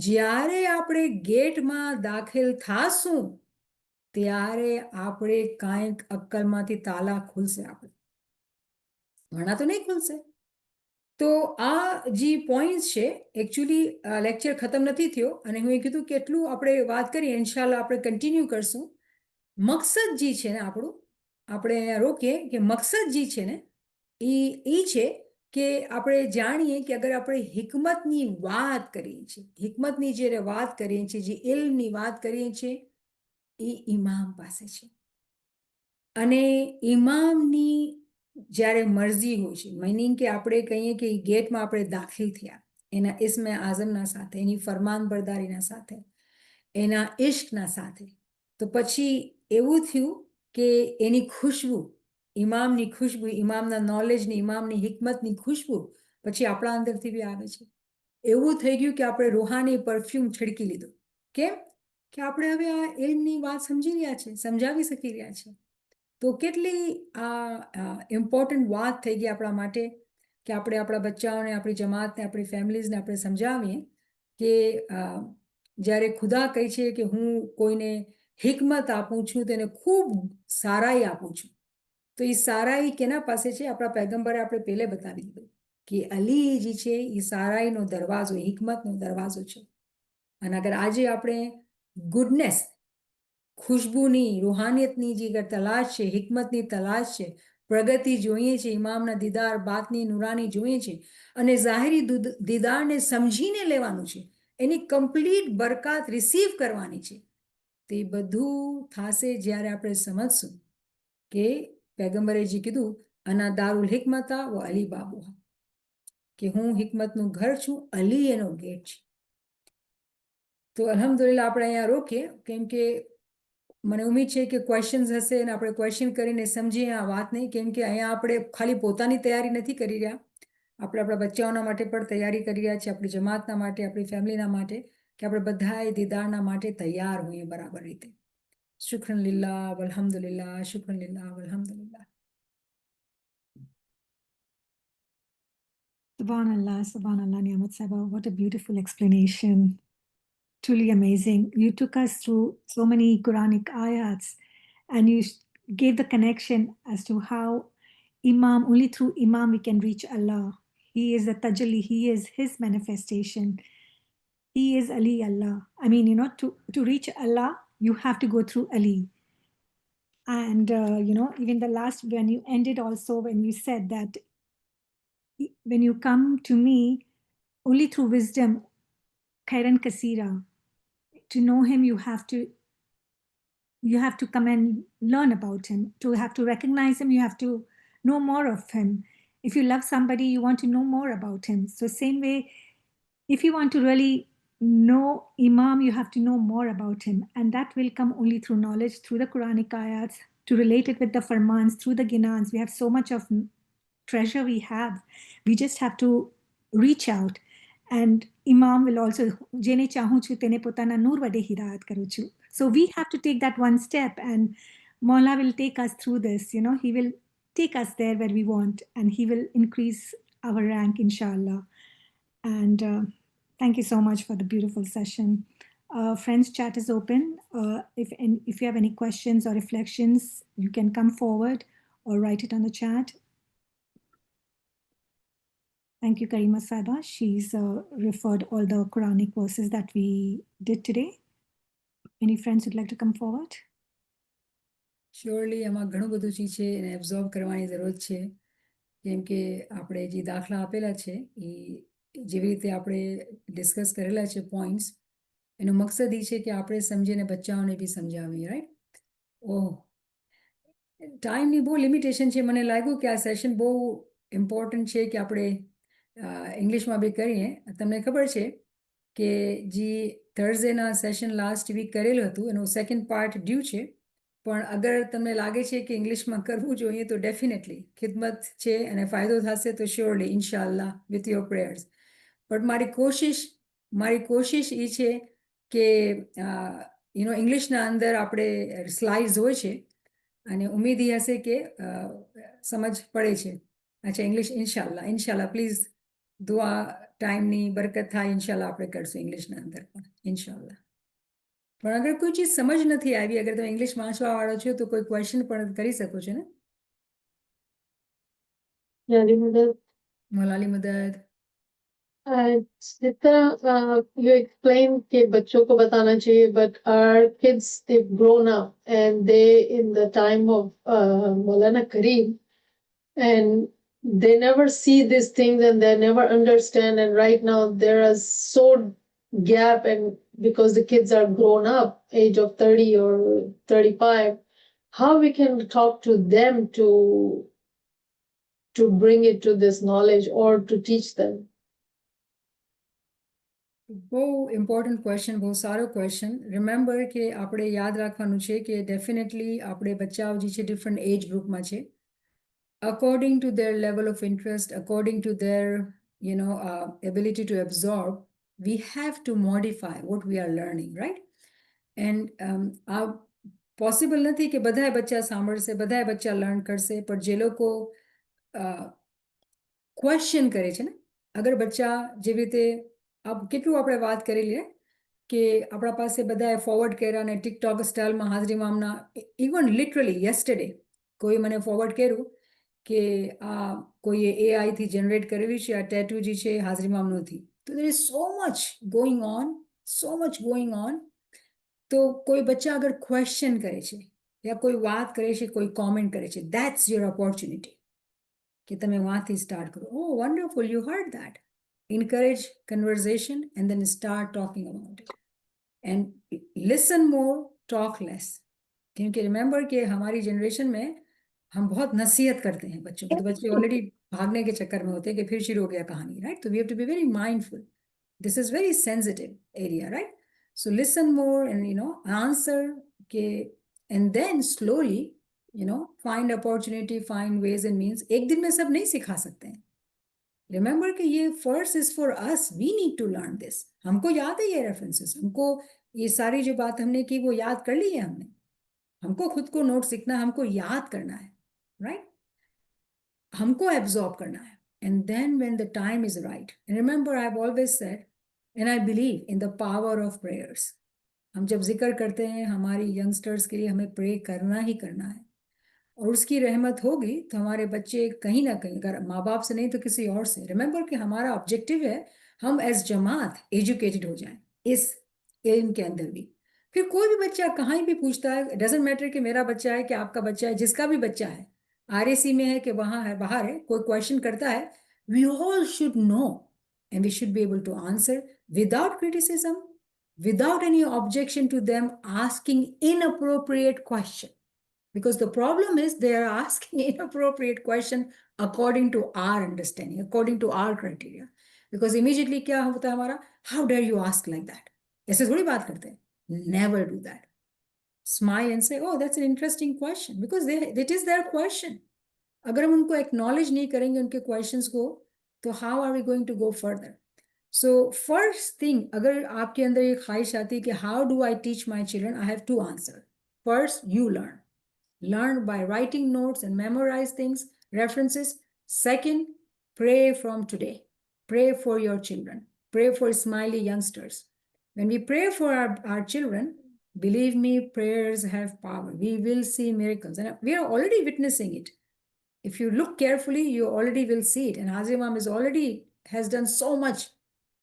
જ્યારે આપણે ગેટમાં દાખલ થાશું ત્યારે આપણે કાંઈક અક્કલમાંથી તાલા ખુલશે. આપણે ઘણા તો નહીં ખુલશે. તો આ જે પોઈન્ટ છે, એકચ્યુઅલી લેક્ચર ખતમ નથી થયો અને હું એ કીધું કે એટલું આપણે વાત કરીએ, ઇન્શાલ્લાહ આપણે કન્ટિન્યુ કરશું. મકસદ જે છે ને આપણું, આપણે અહીંયા રોકીએ કે મકસદ જે છે ને એ છે કે આપણે જાણીએ કે અગર આપણે હિકમતની વાત કરીએ છીએ, હિકમતની જ્યારે વાત કરીએ છીએ, જે ઇલ્મની વાત કરીએ છીએ, એ ઇમામ પાસે છે. અને ઇમામની જ્યારે મરજી હોય છે, મિનિંગ કે આપણે કહીએ કે ગેટમાં આપણે દાખલ થયા એના ઇસ્મે આઝમના સાથે, એની ફરમાનબરદારીના સાથે, એના ઇશ્કના સાથે, તો પછી એવું થયું કે એની ખુશ્બુ, ઇમામની ખુશ્બુ, ઇમામના નોલેજની, ઇમામની હિકમતની ખુશ્બુ પછી આપણા અંદરથી બી આવે છે. એવું થઈ ગયું કે આપણે રૂહાની પરફ્યુમ છડકી લીધો. કેમ? કે આપણે હવે આ ઇલ્મની વાત સમજી રહ્યા છે, સમજાવી શકી રહ્યા છે. તો કેટલી આ ઇમ્પોર્ટન્ટ વાત થઈ ગઈ આપણા માટે કે આપણે આપણા બચ્ચાઓને, આપણી જમાતને, આપણી ફેમિલીઝને આપણે સમજાવીએ કે જ્યારે ખુદા કહે છે કે હું કોઈને હિકમત આપું છું, તેને ખૂબ સારાઈ આપું છું, તો એ સારાઈ કેના પાસે છે? આપણા પૈગંબરે આપણે પહેલે બતાવી દીધું કે અલી જે છે એ સારાઈનો દરવાજો, હિકમતનો દરવાજો છે. અને અગર આજે આપણે ગુડનેસ, ખુશ્બુની, રૂહાનિયતની જે તલાશ છે, હિકમતની તલાશ છે, પ્રગતિ જોઈએ છે, ઇમામના દીદાર, બાતની નુરાની જોઈએ છે અને ઝાહિરી દીદારને સમજીને લેવાનું છે, એની કમ્પ્લીટ બરકાત રિસીવ કરવાની છે. તે બધું થશે જ્યારે આપણે સમજશું કે પૈગંબરે જે કીધું અના દારુલ હિકમતા વ અલી બાબુહા, કે હું હિકમતનું ઘર છું, અલી એનો ગેટ છે. તો અલ્હમ્દુલિલ્લાહ આપણે અહીંયા રોકીએ, કેમ કે મને ઉમ્મીદ છે કે ક્વેશ્ચન્સ હશે અને આપણે ક્વેશ્ચન કરીને સમજીએ આ વાતને, કેમ કે અહીંયા આપણે ખાલી પોતાની તૈયારી નથી કરી રહ્યા, આપણે આપણા બચ્ચાઓના માટે પણ તૈયારી કરી રહ્યા છીએ, આપણી જમાતના માટે, આપણી ફેમિલીના માટે, કે આપણે બધાએ દીદારના માટે તૈયાર હોઈએ બરાબર રીતે. શુક્રન લિલ્લાહ વલ્હમ્દુલિલ્લાહ, શુક્રન લિલ્લાહ વલ્હમ્દુલિલ્લાહ. Subhanallah, Subhanallah, Niamat Saba. What a beautiful explanation. Truly amazing. You took us through so many Quranic ayats and you gave the connection as to how Imam, only through Imam we can reach Allah. He is the Tajalli, he is his manifestation. He is Ali Allah. I mean, to reach Allah, you have to go through Ali. And, even the last, when you ended also, when you said that when you come to me, only through wisdom, khairan kasira, to know him, you have to come and learn about him. To have to recognize him, you have to know more of him. If you love somebody, you want to know more about him. So same way, if you want to really know Imam, you have to know more about him. And that will come only through knowledge, through the Quranic ayats, to relate it with the farmans, through the ginans. We have so much of treasure we have. We just have to reach out. And Imam will also, jene chahu chu tene potana nur wade hidayat karu chu. So we have to take that one step, and Maula will take us through this. He will take us there where we want, and he will increase our rank, inshallah. And thank you so much for the beautiful session. Friends, chat is open. If you have any questions or reflections, you can come forward or write it on the chat. Thank you, Karima Sada. She's referred all the Quranic verses that we did today. Any friends who'd like to come forward? Surely એમાં ઘણું બધું ચીજ છે એને absorb કરવાની જરૂરત છે, કેમ કે આપણે જે દાખલા આપેલા છે એ જેવી રીતે આપણે ડિસ્કસ કરેલા છે પોઈન્ટ્સ, એનો મકસદ એ છે કે આપણે સમજીને બચ્ચાઓને બી સમજાવીએ, રાઈટ? ઓહ, ટાઈમની બહુ લિમિટેશન છે. મને લાગ્યું કે આ સેશન બહુ ઇમ્પોર્ટન્ટ છે કે આપણે ઇંગ્લિશમાં બી કરીએ. તમને ખબર છે કે જે થર્સડેના સેશન લાસ્ટ વીક કરેલું હતું એનું સેકન્ડ પાર્ટ ડ્યુ છે, પણ અગર તમને લાગે છે કે ઇંગ્લિશમાં કરવું જોઈએ તો ડેફિનેટલી ખિદમત છે અને ફાયદો થશે તો શ્યોરલી ઇન્શાલ્લાહ વિથ યોર પ્રેયર્સ. બટ મારી કોશિશ એ છે કે ઇંગ્લિશના અંદર આપણે સ્લાઇડ્સ હોય છે અને ઉમ્મીદ એ હશે કે સમજ પડે છે. અચ્છા, ઇંગ્લિશ ઇન્શાલ્લાહ પ્લીઝ દુઆ ટાઈમની બરકત થાય, ઇન્શાલ્લાહ આપણે કરશું ઇંગ્લિશના અંદર પણ ઇન્શાલ્લાહ. પણ અગર કોઈ ચીજ સમજ નથી આવી, અગર તમે ઇંગ્લિશ વાંચવા વાળો છો તો કોઈ ક્વેશ્ચન પણ કરી શકો છો ને. મોલાલી મદદ. जितना you explained कि बच्चों को बताना चाहिए, but our kids, they've grown up and they in the time of Maulana Kareem, and they never see these things and they never understand, and right now there is so gap, and because the kids are grown up age of 30 or 35, how we can talk to them to bring it to this knowledge or to teach them? બહુ important question, બહુ સારો question. Remember કે આપણે યાદ રાખવાનું છે કે definitely આપણે બચ્ચાઓ જે છે ડિફરન્ટ એજ ગ્રુપમાં છે. According to there level of interest, according to there ability to absorb, we have to modify what we are learning, right? And આ પોસિબલ નથી કે બધાય બચ્ચા સાંભળશે, બધાય બચ્ચા લર્ન કરશે, પણ જે લોકો ક્વેશ્ચન કરે છે ને, અગર બચ્ચા જેવી રીતે કેટલું આપણે વાત કરેલી કે આપણા પાસે બધાએ ફોરવર્ડ કર્યા અને ટિકટોક સ્ટાઇલમાં હાજરી મામના, ઇવન લિટરલી યસ્ટરડે કોઈ મને ફોરવર્ડ કર્યું કે આ કોઈએ એઆઈથી જનરેટ કરેલી છે આ ટેટુ જે છે હાજરી મામનોથી. તો there is so much going on. તો કોઈ બચ્ચા અગર ક્વેશ્ચન કરે છે યા કોઈ વાત કરે છે, કોઈ કોમેન્ટ કરે છે, દેટ્સ યોર ઓપોર્ચ્યુનિટી કે તમે વાંથી સ્ટાર્ટ કરો. Oh wonderful, you heard that. Encourage conversation and then start talking about it. And listen more, talk less. क्योंकि रिमेंबर कि हमारी जनरेशन में हम बहुत नसीहत करते हैं बच्चों को, तो बच्चे ऑलरेडी भागने के चक्कर में होते हैं कि फिर शुरू हो गया कहानी, राइट? तो we have to be very mindful. This is very sensitive area, right? So listen more and answer के, and then slowly find opportunity, find ways and means. एक दिन में सब नहीं सिखा सकते हैं. रिमेंबर कि ये first is for us, we need to learn this. हमको याद है ये रेफरेंसेस, हमको ये सारी जो बात हमने की वो याद कर ली है हमने. हमको खुद को नोट सीखना, हमको याद करना है, राइट? हमको एब्जॉर्ब करना है. And then when the time is right, remember I have always said and I believe in the power of prayers. हम जब जिक्र करते हैं हमारी यंगस्टर्स के लिए, हमें प्रे करना ही करना है, और उसकी रहमत होगी तो हमारे बच्चे कहीं ना कहीं, अगर माँ बाप से नहीं तो किसी और से. रिमेंबर कि हमारा ऑब्जेक्टिव है हम एज जमात एजुकेटेड हो जाएं इस एम के अंदर भी. फिर कोई भी बच्चा कहीं भी पूछता है, डजेंट मैटर कि मेरा बच्चा है कि आपका बच्चा है, जिसका भी बच्चा है, आरएसी में है कि वहाँ है बाहर है, कोई क्वेश्चन करता है, we all should know and we should be able to answer without criticism, without any objection to them asking inappropriate question. Because the problem is they are asking inappropriate question according to our understanding, according to our criteria. Because immediately क्या होता है हमारा, how dare you ask like that? ऐसे थोड़ी बात करते हैं. Never do that. Smile and say, oh, that's an interesting question, because it is their question. अगर हम उनको acknowledge नहीं करेंगे उनके questions को, तो how are we going to go further? So first thing, अगर आपके अंदर ये ख्वाहिश आती है कि how do I teach my children, I have two answers. First, you learn by writing notes and memorize things, references. Second, pray from today. Pray for your children. Pray for smiley youngsters. When we pray for our children, believe me, prayers have power. We will see miracles. And we are already witnessing it. If you look carefully, you already will see it. And Hazri Mom has done so much.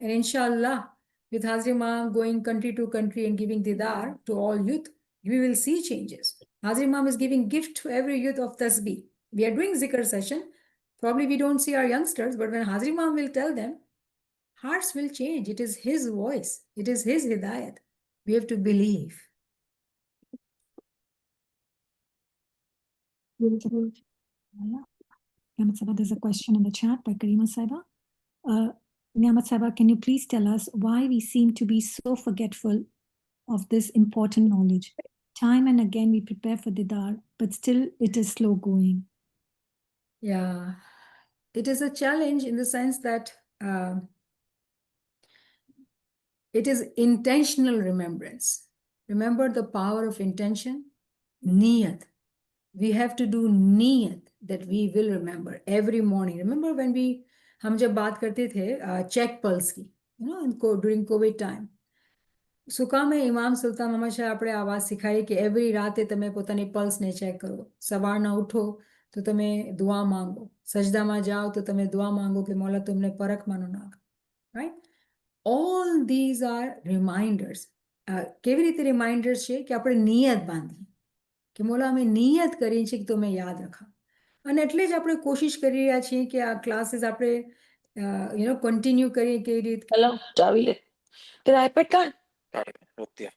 And inshallah, with Hazri Mom going country to country and giving didar to all youth, we will see changes. Hazri Mom is giving gift to every youth of Tasbih. We are doing zikr session. Probably we don't see our youngsters, but when Hazri Mom will tell them, hearts will change. It is his voice. It is his hidayat. We have to believe. Niamat Saba, there's a question in the chat by Karima Saiba. Niamat Saba, can you please tell us why we seem to be so forgetful of this important knowledge? Time and again we prepare for Didar, but still it is slow going. Yeah, it is a challenge in the sense that it is intentional remembrance. Remember the power of intention? Niyat. We have to do niyat that we will remember every morning. Remember when हम जब बात करते थे check pulse की, during COVID time. સુકામે ઇમામ સુલતાન મહમદ શાહ આપણે આ વાત શીખાઈ કે એવરી રાતે તમે પોતાની પલ્સને ચેક કરો. સવારના ઉઠો તો તમે દુઆ માંગો. સજદામાં જાઓ તો તમે દુઆ માંગો કે મોલા તમને પરખમાંનો નાખ. Right? All these are reminders. કેવી રીતે રિમાઇન્ડર્સ છે કે આપણે નિયત બાંધીએ કે મોલા અમે નિયત કરી છે કે તમે યાદ રાખા. અને એટલે જ આપણે કોશિશ કરી રહ્યા છીએ કે આ ક્લાસીસ આપણે કન્ટિન્યુ કરીએ કેવી રીતે. हेलो चाबी ले तेरा आईपैड कहाँ है? रोक दिया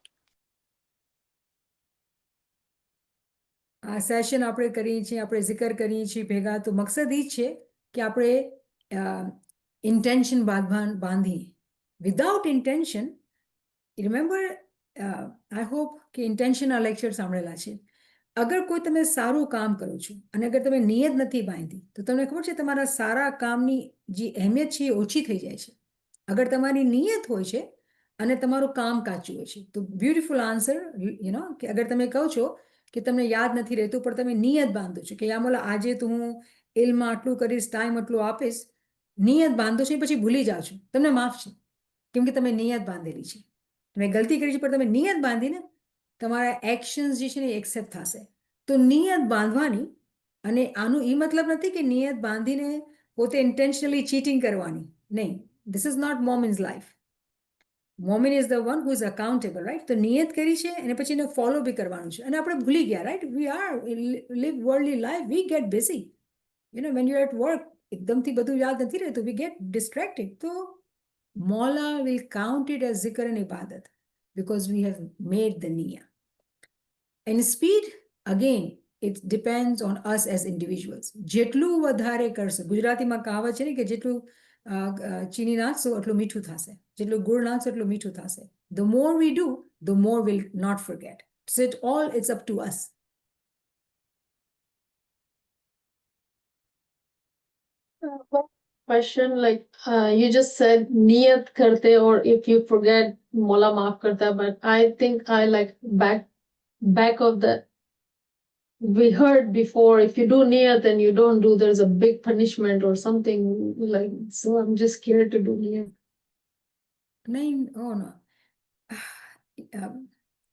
આ સેશન આપણે કરીએ છીએ, આપણે જિકર કરીએ છીએ ભેગા, તો મકસદ એ છે કે આપણે ઇન્ટેન્શન બાંધીએ. Without intention, remember, I hope કે ઇન્ટેન્શનના લેક્ચર સાંભળેલા છે. અગર કોઈ તમે સારું કામ કરો છો અને અગર તમે નિયત નથી બાંધી તો તમને ખબર છે તમારા સારા કામની જે અહેમિયત છે એ ઓછી થઈ જાય છે. અગર તમારી નિયત હોય છે અને તમારું કામ કાચું હોય છે તો બ્યુટિફુલ આન્સર, કે અગર તમે કહો છો કે તમને યાદ નથી રહેતું પણ તમે નિયત બાંધો છો કે યામોલા આજે તો હું ઇલ્મ આટલું કરીશ, ટાઈમ આટલું આપીશ, નિયત બાંધો છો પછી ભૂલી જાઓ છો, તમને માફ છે કેમ કે તમે નિયત બાંધેલી છે. તમે ગલતી કરી છે પણ તમે નિયત બાંધીને તમારા એક્શન્સ જે છે ને એક્સેપ્ટ થશે. તો નિયત બાંધવાની, અને આનું એ મતલબ નથી કે નિયત બાંધીને પોતે ઇન્ટેન્શનલી ચીટિંગ કરવાની. નહીં, ધીસ ઇઝ નોટ મોમિન્સ લાઈફ. મોમિન is the one who is accountable, right? તો નિયત કરી છે અને પછી એને ફોલો બી કરવાનું છે. અને આપણે ભૂલી ગયા, right? We are leave worldly life, we get busy. When you at work, એકદમથી બધું યાદ નથી રહેતું, વી ગેટ ડિસ્ટ્રેક્ટેડ. તો મોલા will count it as zikr and ibadat because we have made the niyyah. And speed, again, it depends on us as individuals. જેટલું વધારે કરશો, ગુજરાતીમાં કહાવત છે ને કે જેટલું ચીની નાખશો એટલું મીઠું થશે, જેટલું ગુળ નાખશો એટલું મીઠું થશે. The more we do, the more we'll not forget. So it's up to us. Question, like you just said niyat karte, or if you forget mola maaf karta, but I think I like back of the, we heard before, if you do niyat and you don't do, there's a big punishment or something like, so I'm just scared to do niyat. नहीं, oh no.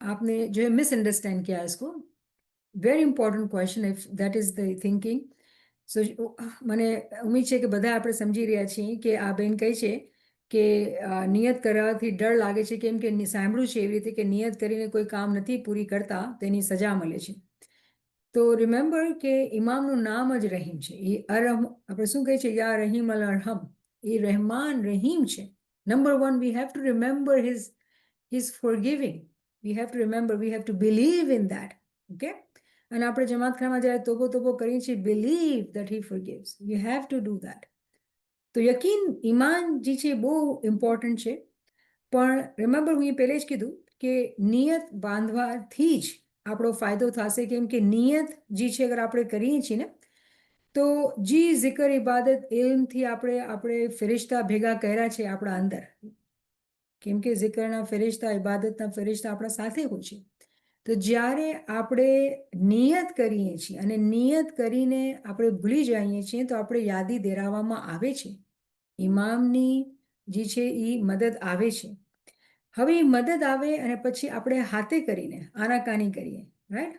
आपने जो misunderstand किया इसको. Very important question if that is the thinking. So મને ઉમ્મીદ છે કે બધા આપણે સમજી રહ્યા છીએ કે આ બેન કહે છે કે નિયત કરવાથી ડર લાગે છે કેમ કે સાંભળ્યું છે એવી રીતે કે નિયત કરીને કોઈ કામ નથી પૂરી કરતા તેની સજા મળે છે. તો રિમેમ્બર કે ઇમામનું નામ જ રહીમ છે. એ અરહમ, આપણે શું કહે છે, યા રહીમ અલ અરહમ, એ રહેમાન રહીમ છે. Number one, we have to remember his forgiving. We have to remember, we have to believe in that. Okay? અને આપણે જમાતખાનામાં જ્યારે તોબો કરીએ છીએ, believe that he forgives. You have to do that. તો યકીન, ઈમાન જે છે બહુ ઇમ્પોર્ટન્ટ છે. પણ રિમેમ્બર, હું એ પહેલે જ કીધું કે નિયત બાંધવાથી જ આપણો ફાયદો થશે. કેમ કે નિયત જે છે અગર આપણે કરીએ છીએ ને, તો જી zikr ઇબાદત ઇલ્મથી આપણે ફેરિશ્તા ભેગા કર્યા છે આપણા અંદર. કેમ કે zikરના ફેરિશ્તા, ઇબાદતના ફેરિશ્તા આપણા સાથે હોય છે. તો જ્યારે આપણે નિયત કરીએ છીએ અને નિયત કરીને આપણે ભૂલી જઈએ છીએ તો આપણે યાદી દેરાવવામાં આવે છે. ઇમામની જે છે એ મદદ આવે છે. હવે એ મદદ આવે અને પછી આપણે હાથે કરીને આનાકાની કરીએ, રાઈટ,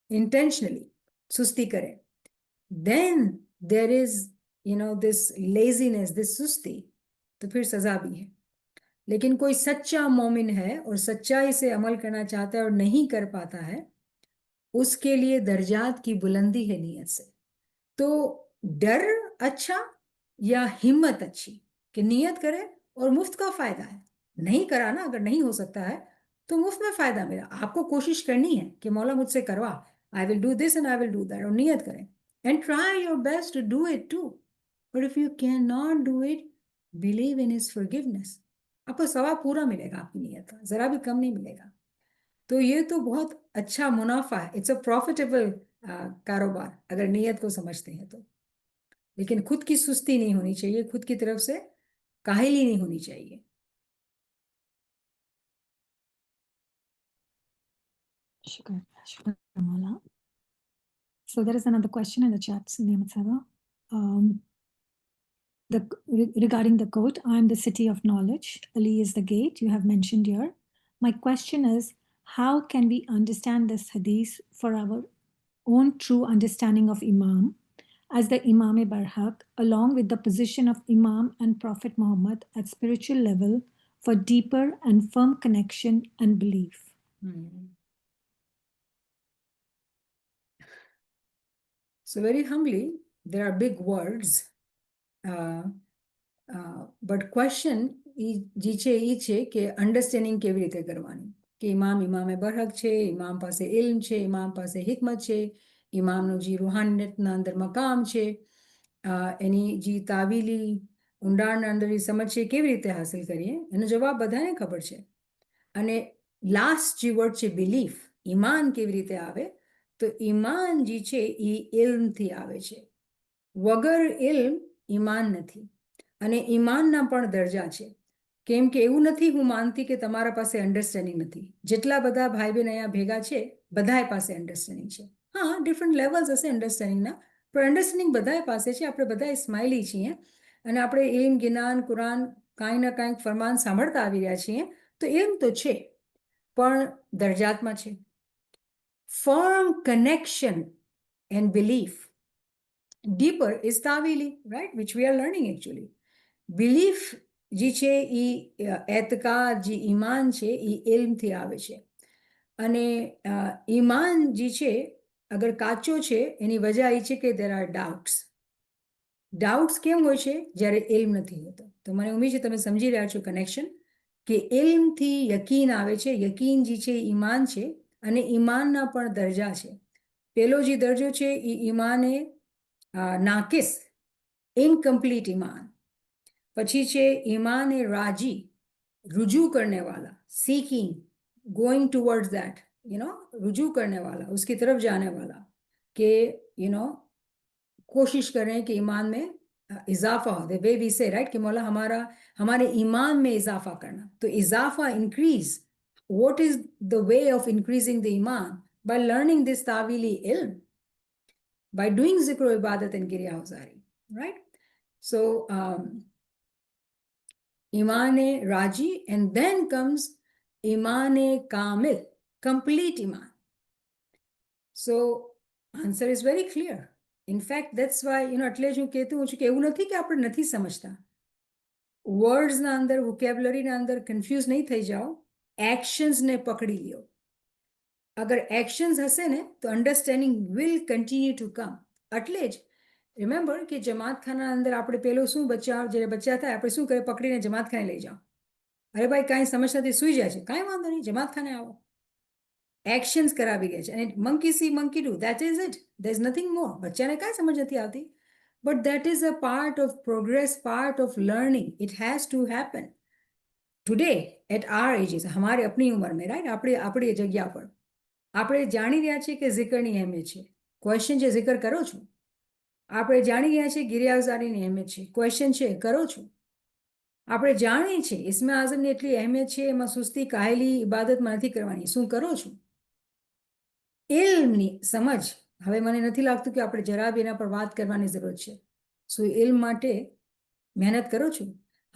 intentionally सुस्ती करे, then there is this laziness, this सुस्ती, तो फिर सजा भी है. लेकिन कोई सच्चा मोमिन है और सच्चाई से अमल करना चाहता है और नहीं कर पाता है, उसके लिए दर्जात की बुलंदी है नियत से. तो डर अच्छा या हिम्मत अच्छी कि नियत करे और मुफ्त का फायदा है. नहीं करा ना, अगर नहीं हो सकता है तो मुफ्त में फायदा मिला. आपको कोशिश करनी है कि मौला मुझसे करवा, I will do this and I will do that, और नियत करें and try your best to do it too. But if you cannot do it, believe in his forgiveness. आपको सवाब पूरा मिलेगा आपकी नियत का, जरा भी कम नहीं मिलेगा. तो ये तो बहुत अच्छा मुनाफा है. इट्स अ प्रॉफिटेबल कारोबार अगर नियत को समझते हैं तो. लेकिन खुद की सुस्ती नहीं होनी चाहिए, खुद की तरफ से काहिली नहीं होनी चाहिए. Shukran, shukran, Mawla. So there is another question in the chat, Niyamat Sahaba. Regarding the quote, I am the city of knowledge, Ali is the gate, you have mentioned here. My question is, how can we understand this hadith for our own true understanding of Imam as the Imam-e-Barhaq, along with the position of Imam and Prophet Muhammad at spiritual level for deeper and firm connection and belief? So very humbly, there are big words, but question જે છે એ છે કે understanding કેવી રીતે કરવાની. કે ઇમામે બરહક છે, ઇમામ પાસે ઇલ્મ છે, ઇમામ પાસે હિકમત છે, ઇમામનું જે રૂહાનિયતના અંદર મકામ છે, એની જે તાવીલી ઊંડાણના અંદર જે સમજ છે કેવી રીતે હાસિલ કરીએ, એનો જવાબ બધાને ખબર છે. અને લાસ્ટ જે વર્ડ છે બિલીફ, ઈમાન કેવી રીતે આવે, તો ઈમાન જે છે એ ઇલ્મથી આવે છે. વગર ઇલ્મ ઈમાન નથી. અને ઈમાનના પણ દરજા છે. કેમ કે એવું નથી હું માનતી કે તમારા પાસે અન્ડરસ્ટેન્ડિંગ નથી. જેટલા બધા ભાઈ બહેન અહીંયા ભેગા છે બધાય પાસે અન્ડરસ્ટેન્ડિંગ છે. હા, ડિફરન્ટ લેવલ્સ હશે અન્ડરસ્ટેન્ડિંગના, પણ અન્ડરસ્ટેન્ડિંગ બધાય પાસે છે. આપણે બધા સ્માઇલી છીએ અને આપણે ઇલ્મ, જ્ઞાન, કુરાન કાંઈ ના કાંઈક ફરમાન સાંભળતા આવી રહ્યા છીએ. તો ઇલ્મ તો છે પણ દરજાતમાં છે. Firm connection and belief deeper is tawili, right, which we are learning actually. Belief જે છે એ એતકાદ, જે ઈમાન છે એ ઇલ્મથી આવે છે. અને ઈમાન જે છે અગર કાચો છે એની વજહ એ છે કે there are doubts. ડાઉટ્સ કેમ હોય છે? જ્યારે ઇલ્મ નથી હોતો. તો મને ઉમ્મીદ છે તમે સમજી રહ્યા છો કનેક્શન, કે ઇલ્મથી યકીન આવે છે. યકીન જે છે ઈમાન છે અને ઈમાનના પણ દરજા છે. પહેલો જે દરજો છે એ ઈમાને नाकिस, इनकम्प्लीट ईमान. પછી છે ईमान राजी, रुजू करने वाला, सीकिंग, गोइंग टूवर्ड्स दैट, रुजू करने वाला, उसकी तरफ जाने वाला, कि कोशिश करें कि ईमान में इजाफा हो. The way we say, right, कि मौला हमारे ईमान में इजाफा करना. तो इजाफा, increase, what is the way of increasing the ईमान? बाय लर्निंग दिस तावीली इल्म, by doing zikr ibadat and Giriya Huzari, right? So Imane Raji, and then comes Imane Kamil, complete Iman. So answer is very clear. In fact, that's why, એટલે જ હું કહેતું હોઉં છું કે એવું નથી કે આપણે નથી સમજતા. વર્ડ્સના અંદર, વોકેબ્યુલરીના અંદર કન્ફ્યુઝ નહીં થઈ જાઓ, એક્શન્સને પકડી લ્યો. અગર એક્શન્સ હશે ને તો understanding will continue to come. એટલે જ રિમેમ્બર કે જમાતખાના અંદર આપણે પેલું શું જ્યારે બચ્ચા થાય આપણે શું કરે, પકડીને જમાતખાને લઈ જાઓ. અરે ભાઈ કાંઈ સમજ નથી, સૂઈ જાય છે, કાંઈ વાંધો નહીં, જમાતખાને આવો. એક્શન્સ કરાવી રહ્યા છે. અને monkey see monkey do, that is it, there is nothing more. બચ્ચાને કાંઈ સમજ નથી આવતી, but that is a part of progress, part of learning. It has to happen today at our ages, हमारे अपनी उम्र में, राइट, આપણી જગ્યા પર આપણે જાણી રહ્યા છીએ કે ઝિકરની અહેમિયત છે. ક્વેશ્ચન છે ઝિકર કરો છો? આપણે જાણી રહ્યા છીએ ગિરિયા હઝારીની અહેમિયત છે. ક્વેશ્ચન છે કરો છો? આપણે જાણીએ છીએ ઇસ્મે આઝમની એટલી અહેમિયત છે, એમાં સુસ્તી કાહેલી ઇબાદતમાં નથી કરવાની. શું કરો છો? ઇલ્મની સમજ. હવે મને નથી લાગતું કે આપણે જરા બી એના પર વાત કરવાની જરૂર છે. શું ઇલ્મ માટે મહેનત કરો છો?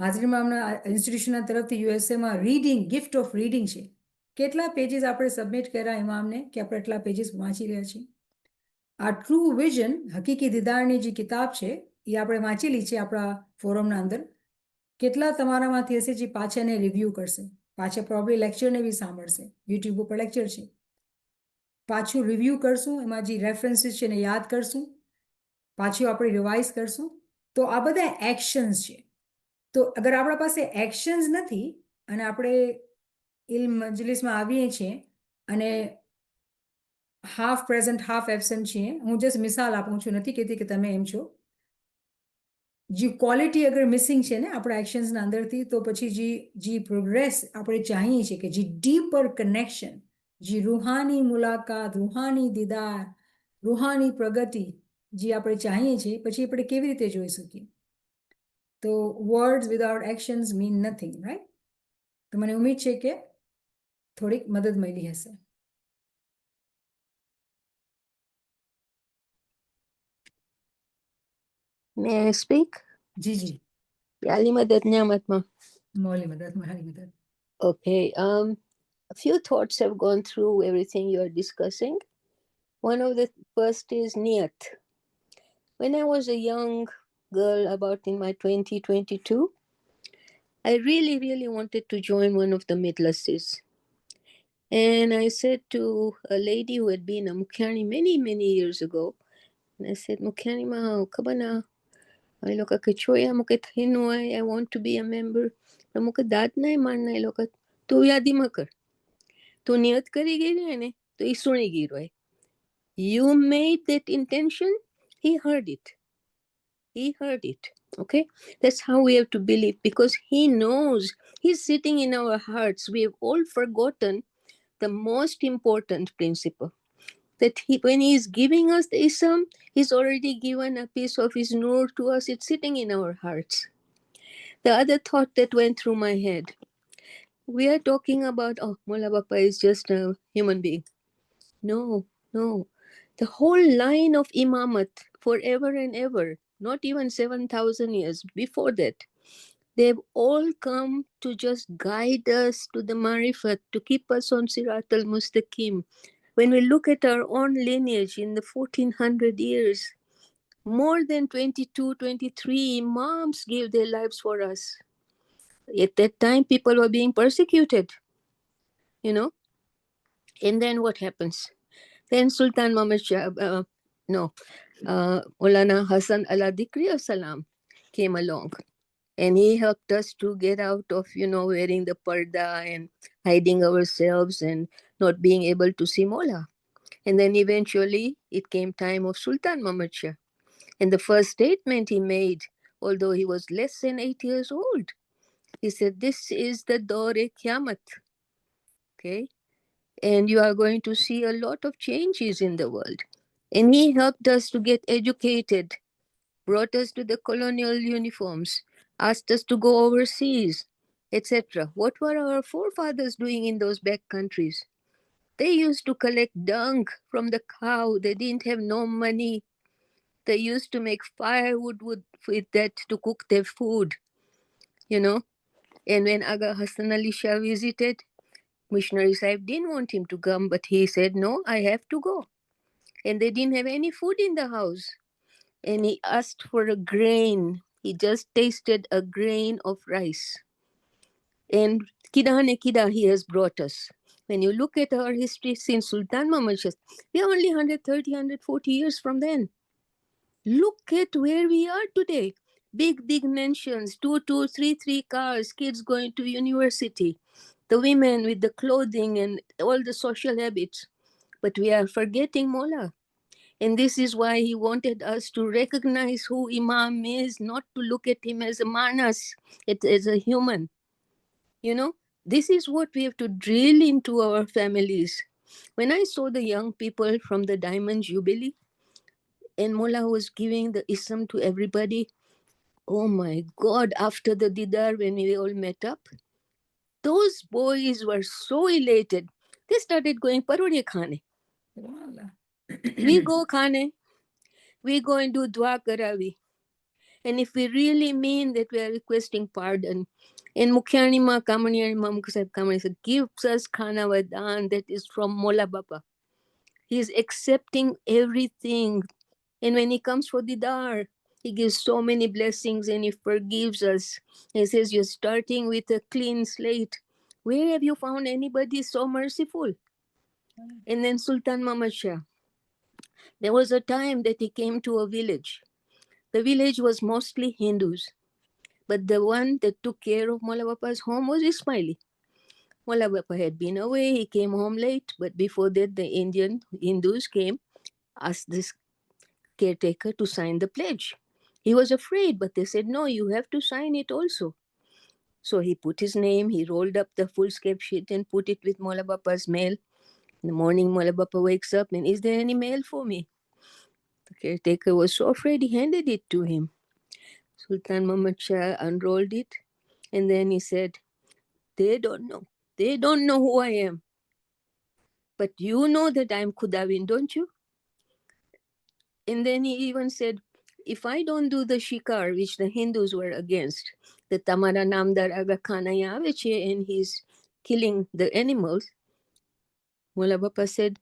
હાજરીમાં હમણાં ઇન્સ્ટિટ્યુશનના તરફથી યુએસએમાં રીડિંગ, ગિફ્ટ ઓફ રીડિંગ છે. કેટલા પેજીસ આપણે સબમિટ કર્યા ઇમામને કે આપણે એટલા પેજીસ વાંચી રહ્યા છીએ. આ ટ્રુ વિઝન, હકીકી દીદારની જે કિતાબ છે એ આપણે વાંચેલી છે આપણા ફોરમના અંદર. કેટલા તમારામાંથી હશે જે પાછા એને રિવ્યૂ કરશે, પાછા પ્રોબ્લી લેક્ચરને બી સાંભળશે, યુટ્યુબ ઉપર લેક્ચર છે, પાછું રિવ્યૂ કરશું, એમાં જે રેફરન્સીસ છે એને યાદ કરશું, પાછું આપણે રિવાઇઝ કરશું. તો આ બધા એક્શન્સ છે. તો અગર આપણા પાસે એક્શન્સ નથી અને આપણે ઇલ્મ મજલિસમાં આવીએ છીએ અને હાફ પ્રેઝન્ટ હાફ એબસન્ટ છીએ, હું જસ્ટ મિસાલ આપું છું, નથી કહેતી કે તમે એમ છો. જે ક્વોલિટી અગર મિસિંગ છે ને આપણા એક્શન્સના અંદરથી, તો પછી જે પ્રોગ્રેસ આપણે ચાહીએ છીએ કે જે ડીપર કનેક્શન, જે રૂહાની મુલાકાત, રૂહાની દીદાર, રૂહાની પ્રગતિ જે આપણે ચાહીએ છીએ, પછી આપણે કેવી રીતે જોઈ શકીએ? તો words without actions mean nothing, right? તો મને ઉમ્મીદ છે કે થોડીક મદદ મળી હશે. May I speak? G G, Yali Madad Nyamatma. મોલી મદદ, મારી મદદ. Okay. A few thoughts have gone through everything you are discussing. One of the first is Niyat. When I was a young girl, about in my 22, I really wanted to join one of the midlases. And I said to a lady who had been a Mukhyani many years ago, and I said, Mukhyani ma, kabana, I look at Kichoya Mukathinway, I want to be a member. Mukadat na manna, I look at Tu Yadi Makar. Tu Niyat Kari Giri, to Isuni Girway. You made that intention, he heard it. He heard it. Okay? That's how we have to believe, because he knows, he's sitting in our hearts. We have all forgotten the most important principle. That when he is giving us the Islam, he's already given a piece of his nur to us. It's sitting in our hearts. The other thought that went through my head, we are talking about, oh, Mullah Bapa is just a human being. No. The whole line of Imamat, forever and ever, not even 7,000 years before that, they've all come to just guide us to the Marifat, to keep us on Sirat al-Mustaqim. When we look at our own lineage in the 1400 years, more than 22, 23 Imams gave their lives for us. At that time, people were being persecuted, And then what happens? Then Sultan Muhammad Shah, Maulana Hassan Ala Dikri Salam came along. And he helped us to get out of, wearing the parda and hiding ourselves and not being able to see Mola. And then eventually it came time of Sultan Muhammad Shah. And the first statement he made, although he was less than 8 years old, he said, this is the Dore-e-Qiyamah. Okay? And you are going to see a lot of changes in the world. And he helped us to get educated, brought us to the colonial uniforms, asked us to go overseas, etc. What were our forefathers doing in those back countries? They used to collect dung from the cow. They didn't have no money. They used to make firewood with that to cook their food, And when Aga Hassan Ali Shah visited, Missionary Sahib didn't want him to come, but he said, no, I have to go. And they didn't have any food in the house. And he asked for a grain. He just tasted a grain of rice. And Kida he has brought us. When you look at our history since Sultan Muhammad Shah, we are only 130, 140 years from then. Look at where we are today. Big mansions, 2, 3 cars, kids going to university, the women with the clothing and all the social habits. But we are forgetting Mullah. And this is why he wanted us to recognize who Imam is, not to look at him as a manas, as a human. This is what we have to drill into our families. When I saw the young people from the Diamond Jubilee, and Mullah was giving the Islam to everybody, Oh my God, after the Didar, when we all met up, those boys were so elated. They started going parode khane. Subhanallah. We go khane, we go and do dua karavi. And if we really mean that we are requesting pardon, and Mukhyani Ma Kamani and Mam Sahib Kamani said, gives us khana vadan that is from Mola Baba. He is accepting everything. And when he comes for Didar, he gives so many blessings and he forgives us. He says, you're starting with a clean slate. Where have you found anybody so merciful? And then Sultan Muhammad Shah, there was a time that he came to a village. The village was mostly Hindus, but the one that took care of Mola Bapa's home was Ismaili. Mola Bapa had been away, he came home late, but before that the Indian Hindus came, asked this caretaker to sign the pledge. He was afraid, but they said, no, you have to sign it also. So he put his name, he rolled up the foolscap sheet and put it with Mola Bapa's mail. In the morning, Mola Bapa wakes up and, is there any mail for me? The caretaker was so afraid, he handed it to him. Sultan Muhammad Shah unrolled it and then he said, they don't know. They don't know who I am. But you know that I'm Khudawin, don't you? And then he even said, if I don't do the shikar, which the Hindus were against, the Tamara Namdar Aga Khana Yaveche, and he's killing the animals, Mola Bapa said,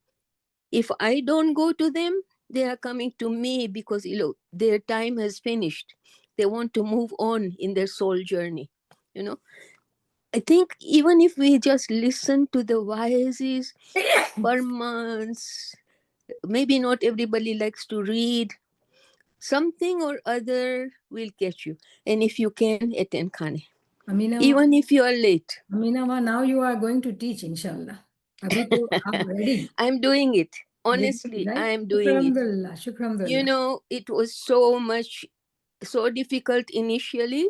if I don't go to them, they are coming to me because their time has finished. They want to move on in their soul journey. I think even if we just listen to the wise Burmans, maybe not everybody likes to read, something or other will catch you. And if you can, attend Khane. Amina, Even if you are late. Amina, now you are going to teach, inshallah. Abhi to I'm ready. I'm doing it. Ready, Honestly, right? I am doing it. Shukramdulillah, shukramdulillah. It was so difficult initially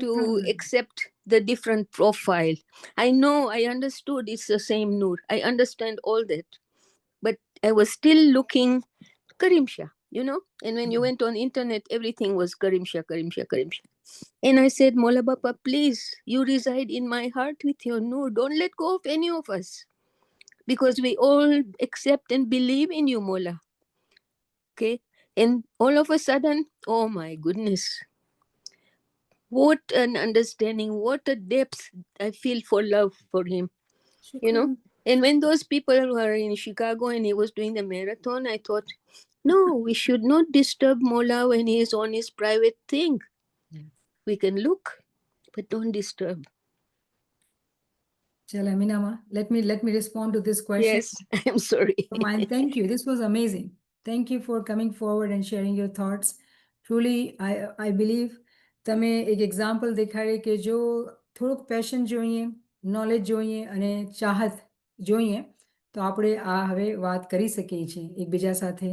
to Shukramdulillah. accept the different profile. I know, I understood it's the same Noor. I understand all that. But I was still looking Karim Shah, and when you went on internet, everything was Karim Shah, Karim Shah, Karim Shah. And I said, Mola Bapa, please, you reside in my heart with your Noor. Don't let go of any of us. Because we all accept and believe in you, Mola. Okay? And all of a sudden, oh my goodness, what an understanding, what a depth I feel for love for him. Shukran. And when those people were in Chicago and he was doing the marathon, I thought, no, we should not disturb Mola when he is on his private thing. We can look, but don't disturb. Chal, Amina ma, let me respond to this question. Yes, I'm sorry. Mine, thank you. This was amazing. Thank you for coming forward and sharing your thoughts. Truly, I believe તમે એક example દેખાડે કે જો થોડુંક passion જોઈએ, knowledge જોઈએ અને ચાહત જોઈએ તો આપણે આ હવે વાત કરી શકીએ છીએ એકબીજા સાથે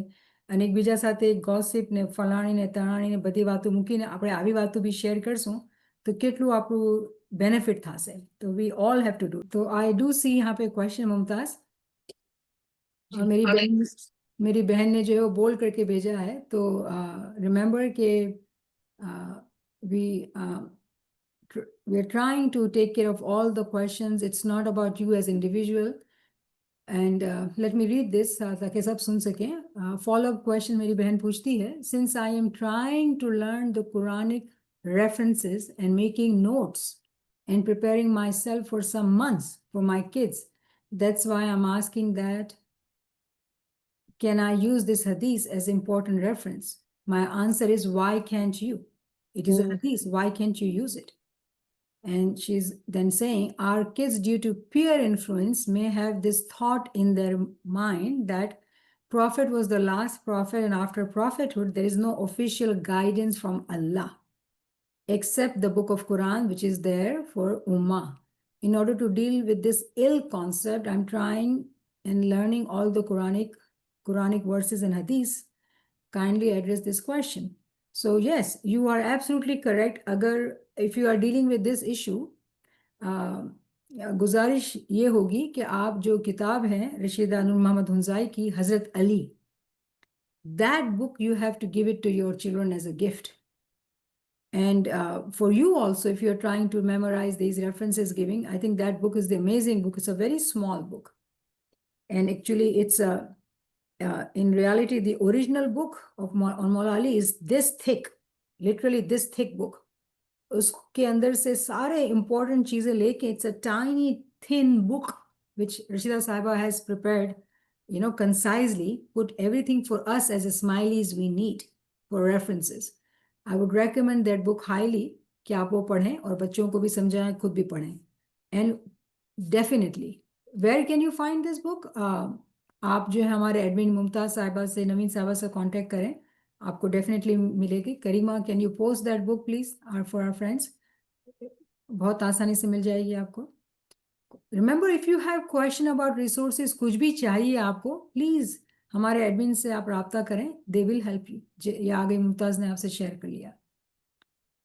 અને એકબીજા સાથે ગોસિપ ને ફલાણી ને તણાણી ને બધી વાતો મૂકીને આપણે આવી વાતો બી શેર કરશું તો કેટલું આપણું બેનિફિટ થશે તો we all have to do તો આઈ ડુ સી यहाँ पे क्वेश्चन मुमताज मेरी बहन ने जो है वो बोल करके भेजा है तो रिमेंबर के we are trying to take care of all the questions. It's not about you as individual. And let me read this ताकि सब सुन सकें. Follow-up question मेरी बहन पूछती है. Since I am trying to learn the Quranic references and making notes and preparing myself for some months for my kids, that's why I'm asking that, can I use this hadith as important reference? My answer is, why can't you? It is a hadith. Why can't you use it? And she's then saying, our kids, due to peer influence, may have this thought in their mind that Prophet was the last prophet, and after prophethood, there is no official guidance from Allah, except the book of Quran, which is there for Ummah. In order to deal with this ill concept, I'm trying and learning all the Quranic verses and hadiths. Kindly address this question. So yes, you are absolutely correct. If you are dealing with this issue, गुजारिश ये होगी कि आप जो किताब है रशीदा नूर मोहम्मद हुंजाई की हजरत Ali, that book you have to give it to your children as a gift. And for you also, if you're trying to memorize these references giving, I think that book is the amazing book. It's a very small book. And actually, it's in reality, the original book of on Maula Ali is this thick, literally this thick book. उसके अंदर से सारे important चीजें लेके, it's a tiny thin book which Rashida Sahiba has prepared, concisely, put everything for us as a smileys we need for references. I would recommend that book highly कि आप वो पढ़ें और बच्चों को भी समझाएं, खुद भी पढ़ें. And definitely, where can you find this book? आप जो है हमारे एडमिन मुमताज साहिबा से, नवीन साहिबा से कांटेक्ट करें, आपको डेफिनेटली मिलेगी. Karima, can you post that book please for our friends? बहुत आसानी से मिल जाएगी आपको. Remember, if you have question about resources, कुछ भी चाहिए आपको, प्लीज हमारे एडमिन से आप राब्ता करें, दे विल हेल्प यू. ये आगे मुमताज ने आपसे शेयर कर लिया.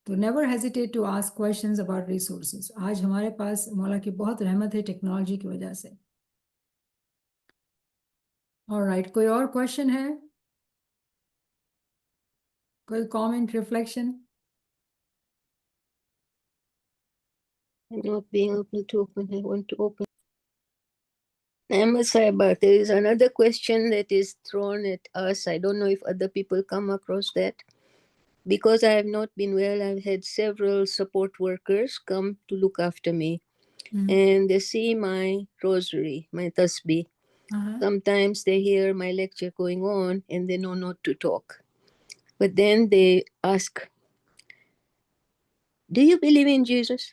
तो never hesitate to ask questions about resources. आज हमारे पास मौला की बहुत रहमत है टेक्नोलॉजी की वजह से. ऑलराइट, कोई और क्वेश्चन है? कोई comment, reflection? I'm not being able to open. I want to open. Ahmad Sahiba, there is another question that is thrown at us. I don't know if other people come across that. Because I have not been well, I've had several support workers come to look after me. And they see my rosary, my tasbih. Sometimes they hear my lecture going on and they know not to talk. But then they ask, do you believe in Jesus?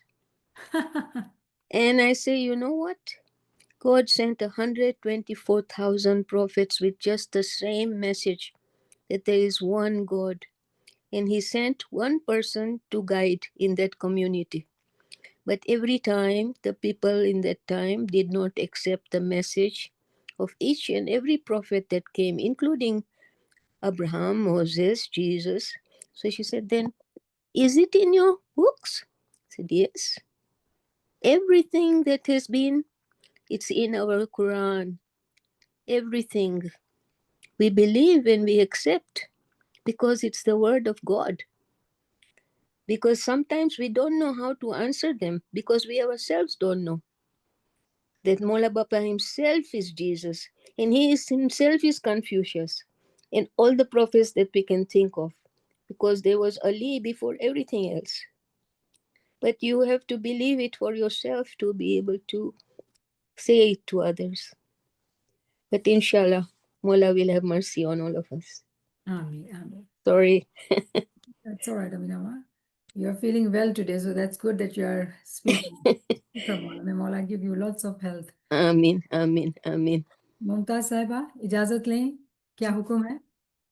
And I say, you know what? God sent 124,000 prophets with just the same message that there is one God. And he sent one person to guide in that community. But every time, the people in that time did not accept the message of each and every prophet that came, including Abraham, Moses, Jesus. So she said, then, is it in your books? I said, yes. Everything that has been, it's in our Quran. Everything. We believe and we accept because it's the word of God. Because sometimes we don't know how to answer them because we ourselves don't know that Mola Bapa himself is Jesus and he is himself is Confucius and all the prophets that we can think of, because there was Ali before everything else. But you have to believe it for yourself to be able to say it to others. But inshallah, Mola will have mercy on all of us. Amen, amen. Sorry. That's all right, Aminama. You're feeling well today, so that's good that you are speaking. May Mola give you lots of health. Amin, amin, amin. Mumtaz Sahiba, इजाजत लें, क्या हुक्म है?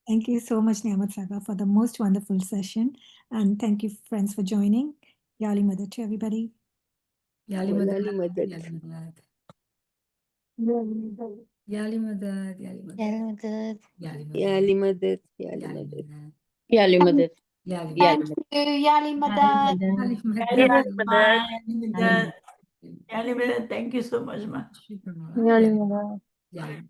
Thank you so much, Niamat Sahiba, for the most wonderful session. And thank you, friends, for joining. Yali Madad to everybody. Yali Walali Madad, madad. Yali Madad, Yali Madad, Yali Madad, Yali Madad, Ya Ali madad, ya Ali Yali madad. Madad, Yali Madad. Yali Yali Madad, Madad. Yali Madad. Yali Madad, Very Yali much, Madad, Yali Madad. Thank you so much, ma. Shukran, Mola. Yali Madad.